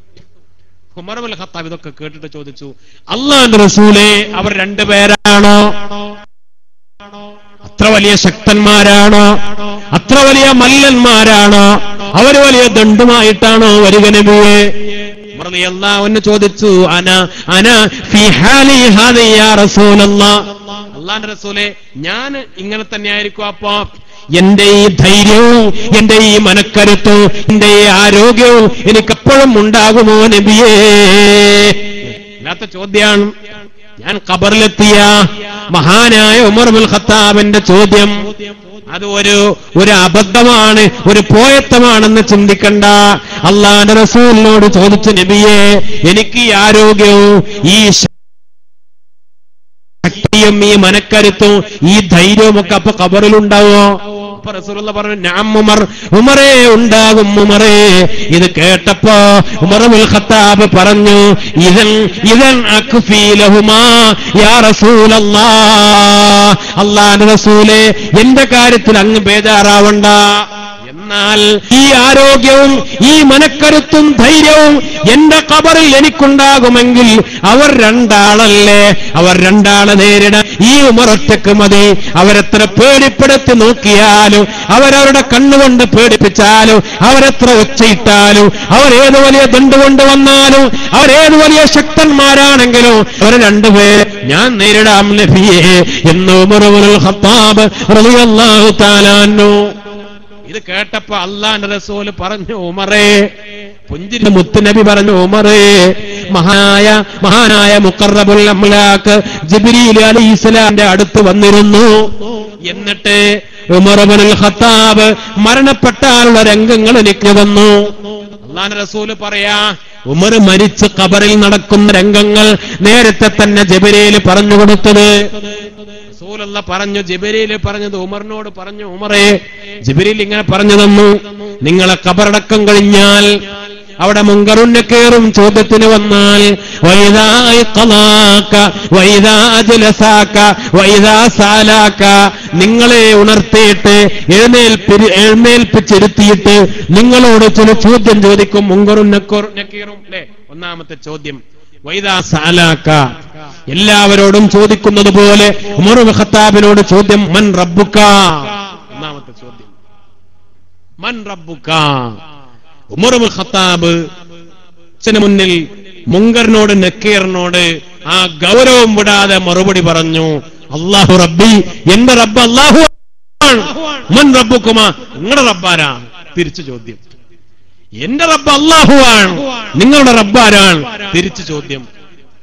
[SPEAKER 1] ഉമറുൽ ഖത്താബ് ഇതൊക്കെ കേട്ടിട്ട് ചോദിച്ചു, അല്ലാഹുവിന്റെ റസൂലേ അവർ രണ്ടുപേരാണോ? അത്ര വലിയ ശക്തന്മാരാണോ? അത്ര വലിയ മല്ലന്മാരാണോ? അവര് വലിയ ദണ്ഡുമായിട്ടാണോ വരിക നബിയേ? ഉമർ റളിയല്ലാഹു അൻഹു ചോദിച്ചു, അന ഫീ ഹാലി ഹാദി യാ റസൂലല്ലാഹ്, അല്ലാഹുവിന്റെ റസൂലേ ഞാൻ ഇങ്ങനെ തന്നെയായിരിക്കും. അപ്പോ എന്റെ ഈ ധൈര്യവും എന്റെ ഈ മനക്കരുത്തും എന്റെ ഈ ആരോഗ്യവും എനിക്കെപ്പോഴും ഉണ്ടാകുമോ നബിയേ? ഇല്ലാത്ത ചോദ്യമാണ്. ഞാൻ ഖബറിലെത്തിയ മഹാനായ ഉമറുൽ ഖത്താബിന്റെ ചോദ്യം അത് ഒരു അബദ്ധമാണ്, ഒരു പോയത്തമാണെന്ന് ചിന്തിക്കണ്ട. അല്ലാഹുവിന്റെ റസൂലിനോട് ചോദിച്ചു, നബിയേ എനിക്ക് ഈ ആരോഗ്യവും ഈ ശക്തിയും ഈ മനക്കരുത്തും ഈ ധൈര്യവും ഒക്കെ അപ്പൊ ഖബറിലുണ്ടാവോ? അപ്പൊ റസൂലുള്ളാഹി പറഞ്ഞു, നഅം ഉമർ, ഉമറേ ഉണ്ടാകും ഉമറേ. ഇത് കേട്ടപ്പോ ഉമറുൽ ഖത്താബ് പറഞ്ഞു, ഇദൻ അക്ഫീ ലഹുമാ യാ റസൂലല്ലാഹ്, അല്ലാഹുവിന്റെ റസൂലേ എന്റെ കാര്യത്തിൽ അങ്ങ് ബേജാറാവണ്ട. എന്നാൽ ഈ ആരോഗ്യവും ഈ മനക്കരുത്തും ധൈര്യവും എന്റെ ഖബറിൽ എനിക്കുണ്ടാകുമെങ്കിൽ അവർ രണ്ടാളല്ലേ, അവർ രണ്ടാളെ നേരിടാൻ ഈ ഉമർ ഒറ്റക്ക് മതി. അവരെത്ര പേടിപ്പെടുത്തി നോക്കിയാലും, അവരവരുടെ കണ്ണുകൊണ്ട് പേടിപ്പിച്ചാലും, അവരെത്ര ഒച്ചയിട്ടാലും, അവരേത് വലിയ ദണ്ടുകൊണ്ട് വന്നാലും, അവരേത് വലിയ ശക്തന്മാരാണെങ്കിലും അവർ രണ്ടുപേരെ ഞാൻ നേരിടാം നബിയേ എന്ന് ഉമർ ഇബ്നുൽ ഖത്താബ് റളിയല്ലാഹു തആല അൻഹു. ഇത് കേട്ടപ്പോ അല്ലാഹുവിന്റെ റസൂൽ പറഞ്ഞു, ഉമറേ, പുഞ്ചിരി മുത്തുനബി പറഞ്ഞു, ഉമറേ, മഹാനായ മുഖറബുൽ അംലാക്ക് ജിബ്രീൽ അലൈഹിസ്സലാമിന്റെ അടുത്ത് വന്നിരുന്നു. എന്നിട്ട് ഉമർ ഇബ്നുൽ ഖത്താബ് മരണപ്പെട്ടാലുള്ള രംഗങ്ങൾ എനിക്ക് വന്നു. അല്ലാഹുവിന്റെ റസൂൽ പറയാ, ഉമർ മരിച്ച് ഖബറിൽ നടക്കുന്ന രംഗങ്ങൾ നേരത്തെ തന്നെ ജിബ്രീൽ പറഞ്ഞു കൊടുത്തത്. റസൂലുള്ള പറഞ്ഞു, ജിബ്രീൽ പറഞ്ഞത് ഉമറിനോട് പറഞ്ഞു, ഉമറേ, ജിബ്രീൽ ഇങ്ങനെ പറഞ്ഞു തന്നു, നിങ്ങളെ ഖബറടക്കം കഴിഞ്ഞാൽ അവിടെ മുൻകറുൻ നകീറും ചോദ്യത്തിന് വന്നാൽ വൈദാ ഖലാക വൈദാ അജ്ലസാക വൈദാ സാലാക, നിങ്ങളെ ഉണർത്തിയിട്ട് എഴുന്നേൽപ്പിച്ചിരുത്തിയിട്ട് നിങ്ങളോട് ചില ചോദ്യം ചോദിക്കും. മുൻകറുൻ നകീറും അല്ലേ ഒന്നാമത്തെ ചോദ്യം. വൈദാ സാലാക, എല്ലാവരോടും ചോദിക്കുന്നത് പോലെ ഉമർ ഇബ്നുൽ ഖത്താബിനോട് ചോദ്യം, മൻ റബ്ബുക, ഒന്നാമത്തെ ചോദ്യം മൻ റബ്ബുക. ഉമർ ഇബ്നുൽ ഖത്താബ് മുന്നിൽ മുങ്കറിനോട് നക്കീറിനോട് ആ ഗൗരവം വിടാതെ മറുപടി പറഞ്ഞു, അല്ലാഹു റബ്ബി, എന്റെ റബ്ബ് അല്ലാഹു ആണ്. മൻ റബ്ബുക്കുമാ, നിങ്ങളുടെ റബ്ബാരാ? തിരിച്ചു ചോദ്യം. എന്റെ റബ്ബ് അല്ലാഹു ആണ്, നിങ്ങളുടെ റബ്ബാരാണ്? തിരിച്ചു ചോദ്യം.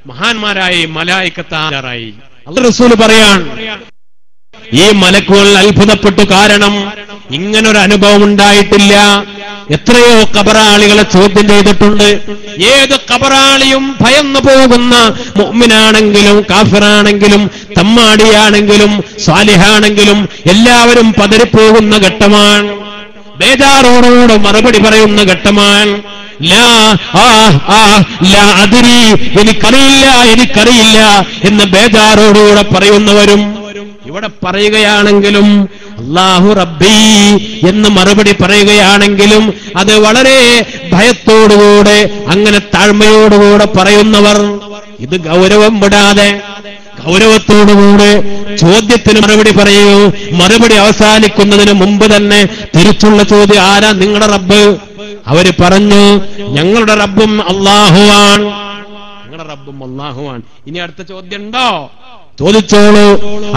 [SPEAKER 1] മഹാന്മാരായി മലായികത്താറായി. അല്ലാഹു റസൂൽ പറയാൻ, ഈ മലക്കുകൾ അത്ഭുതപ്പെട്ടു. കാരണം ഇങ്ങനൊരു അനുഭവം ഉണ്ടായിട്ടില്ല. എത്രയോ ഖബറാളികളെ ചോദ്യം ചെയ്തിട്ടുണ്ട്. ഏത് ഖബറാളിയും ഭയന്നു പോകുന്ന മുഅ്മിനാണെങ്കിലും കാഫിറാണെങ്കിലും തമ്മാടിയാണെങ്കിലും സ്വാലിഹാണെങ്കിലും എല്ലാവരും പതറിപ്പോകുന്ന ഘട്ടമാണ്. ബേജാറോടോട് മറുപടി പറയുന്ന ഘട്ടമാണ്. എനിക്കറിയില്ല എന്ന് ബേജാറോടുകൂടെ പറയുന്നവരും ഇവിടെ പറയുകയാണെങ്കിലും, അല്ലാഹു റബ്ബി എന്ന് മറുപടി പറയുകയാണെങ്കിലും അത് വളരെ ഭയത്തോടുകൂടെ അങ്ങനെ താഴ്മയോടുകൂടെ പറയുന്നവർ, ഇത് ഗൗരവം വിടാതെ ഗൗരവത്തോടുകൂടെ ചോദ്യത്തിന് മറുപടി പറയൂ. മറുപടി അവസാനിക്കുന്നതിന് മുമ്പ് തന്നെ തിരിച്ചുള്ള ചോദ്യം, ആരാ നിങ്ങളുടെ റബ്ബ്? അവര് പറഞ്ഞു, ഞങ്ങളുടെ റബ്ബും അല്ലാഹുവാൻ. ഞങ്ങളുടെ റബ്ബും അല്ലാഹുവാൻ. ഇനി അടുത്ത ചോദ്യം ഉണ്ടോ? ചോദിച്ചോളൂ.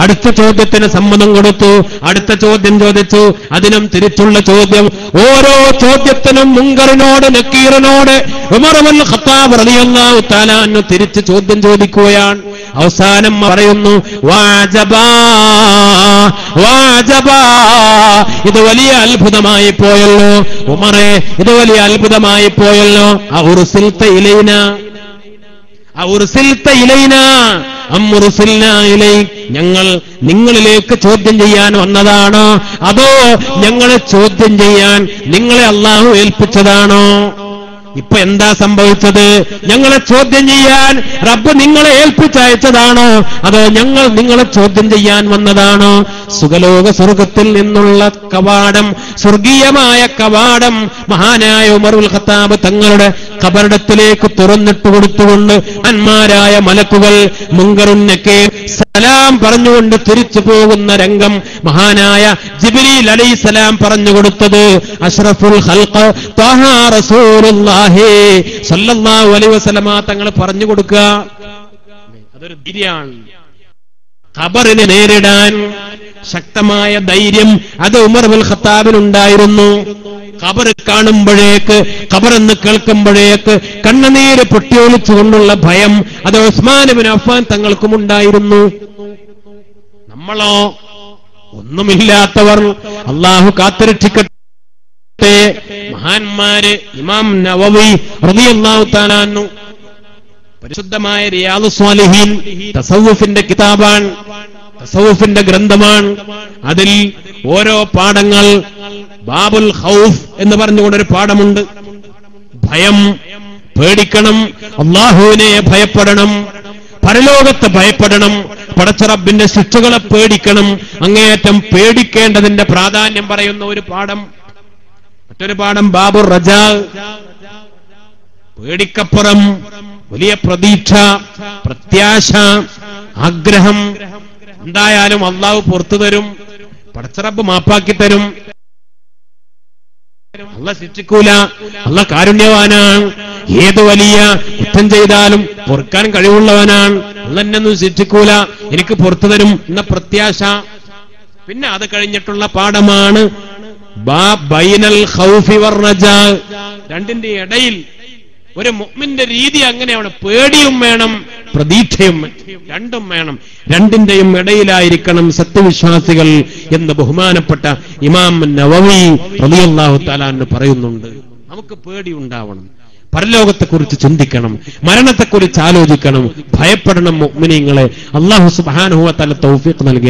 [SPEAKER 1] അടുത്ത ചോദ്യത്തിന് സമ്മതം കൊടുത്തു. അടുത്ത ചോദ്യം ചോദിച്ചു, അതിനും തിരിച്ചുള്ള ചോദ്യം. ഓരോ ചോദ്യത്തിനും മുങ്കറിനോട് നക്കീറിനോട് ഉമർ ഇബ്നുൽ ഖത്താബ് റളിയല്ലാഹു തആല അൻഹു തിരിച്ച് ചോദ്യം ചോദിക്കുകയാണ്. അവസാനം പറയുന്നു, വാജബാ വാജബാ, ഇത് വലിയ അത്ഭുതമായി പോയല്ലോ ഉമറേ, ഇത് വലിയ അത്ഭുതമായി പോയല്ലോ. ഔർസിൽത ഇലൈനാ ഞങ്ങൾ നിങ്ങളിലേക്ക് ചോദ്യം ചെയ്യാൻ വന്നതാണോ, അതോ ഞങ്ങളെ ചോദ്യം ചെയ്യാൻ നിങ്ങളെ അല്ലാഹു ഏൽപ്പിച്ചതാണോ? ഇപ്പൊ എന്താ സംഭവിച്ചത്? ഞങ്ങളെ ചോദ്യം ചെയ്യാൻ റബ്ബ് നിങ്ങളെ ഏൽപ്പിച്ചയച്ചതാണോ, അതോ ഞങ്ങൾ നിങ്ങളെ ചോദ്യം ചെയ്യാൻ വന്നതാണോ? സുഖലോക സ്വർഗത്തിൽ നിന്നുള്ള കവാടം, സ്വർഗീയമായ കവാടം മഹാനായ ഉമർ ഇബ്നുൽ ഖത്താബ് തങ്ങളുടെ ഖബറിടത്തിലേക്ക് തുറന്നിട്ട് കൊടുത്തുകൊണ്ട് അന്മാരായ മലക്കുകൾ മുങ്കറുൻ നകീർ സലാം പറഞ്ഞുകൊണ്ട് തിരിച്ചു പോകുന്ന രംഗം മഹാനായ ജിബ്രീൽ അലൈഹിസ്സലാം പറഞ്ഞു കൊടുത്തത് അഷ്റഫുൽ ഖൽഖ് ത്വഹ റസൂലുള്ളാഹി സ്വല്ലല്ലാഹു അലൈഹി വസല്ലമ തങ്ങൾ പറഞ്ഞു കൊടുക്കുക. അതൊരു ധൈര്യമാണ്. ഖബറിനെ നേരിടാൻ ശക്തമായ ധൈര്യം അത് ഉമർ ഇബ്നുൽ ഖത്താബിനുണ്ടായിരുന്നു. ഖബർ കാണുമ്പോഴേക്ക്, ഖബറെന്ന് കേൾക്കുമ്പോഴേക്ക് കണ്ണുനീര് പൊട്ടിയൊലിച്ചുകൊണ്ടുള്ള ഭയം അത് ഉസ്മാൻ ഇബ്നു അഫ്ഫാൻ തങ്ങൾക്കും ഉണ്ടായിരുന്നു. നമ്മളോ ഒന്നുമില്ലാത്തവർ, അല്ലാഹു കാത്തുരക്ഷിക്കട്ടെ. മഹാന്മാര് ഇമാം നവവി റളിയല്ലാഹു തആല അൻഹു പരിശുദ്ധമായ റിയാദുസ് സ്വാലിഹീൻ തസവ്വുഫിന്റെ കിതാബാണ്, തസവ്വുഫിന്റെ ഗ്രന്ഥമാണ്. അതിൽ ഓരോ പാഠങ്ങൾ, ബാബുൽ ഖൗഫ് എന്ന് പറഞ്ഞുകൊണ്ടൊരു പാഠമുണ്ട്. ഭയം, പേടിക്കണം, അല്ലാഹുവിനെ ഭയപ്പെടണം, പരലോകത്തെ ഭയപ്പെടണം, പടച്ച റബ്ബിന്റെ ശിക്ഷകളെ പേടിക്കണം. അങ്ങേയറ്റം പേടിക്കേണ്ടതിന്റെ പ്രാധാന്യം പറയുന്ന ഒരു പാഠം. മറ്റൊരു പാഠം ബാബുർ റജാ, പേടിക്കപ്പുറം വലിയ പ്രതീക്ഷ, പ്രത്യാശ, ആഗ്രഹം. എന്തായാലും അള്ളാഹു പുറത്തു തരും, പടച്ചറബ് മാപ്പാക്കി തരും, അള്ളാഹ് ശിക്ഷിക്കൂല, അള്ളാഹ് കാരുണ്യവാനാണ്, ഏത് വലിയ കുറ്റം ചെയ്താലും പൊറുക്കാൻ കഴിവുള്ളവനാണ്, അള്ളാഹ് എന്നെ ശിക്ഷിക്കൂല, എനിക്ക് പുറത്തു തരും എന്ന പ്രത്യാശ. പിന്നെ അത് കഴിഞ്ഞിട്ടുള്ള പാഠമാണ് ബൈനൽ ഖൗഫി വർ-റജാ, രണ്ടിന്റെ ഇടയിൽ ഒരു മുഅ്മിന്റെ രീതി അങ്ങനെയാണ്. പേടിയും വേണം, പ്രതീക്ഷയും രണ്ടും വേണം. രണ്ടിന്റെയും ഇടയിലായിരിക്കണം സത്യവിശ്വാസികൾ എന്ന് ബഹുമാനപ്പെട്ട ഇമാം നവവി റളിയല്ലാഹു തആല അൻഹു പറയുന്നുണ്ട്. നമുക്ക് പേടിയുണ്ടാവണം, പരലോകത്തെക്കുറിച്ച് ചിന്തിക്കണം, മരണത്തെക്കുറിച്ച് ആലോചിക്കണം, ഭയപ്പെടണം മുഅ്മിനീങ്ങളെ. അല്ലാഹു സുബ്ഹാനഹു വ തആല തൗഫീഖ് നൽകി.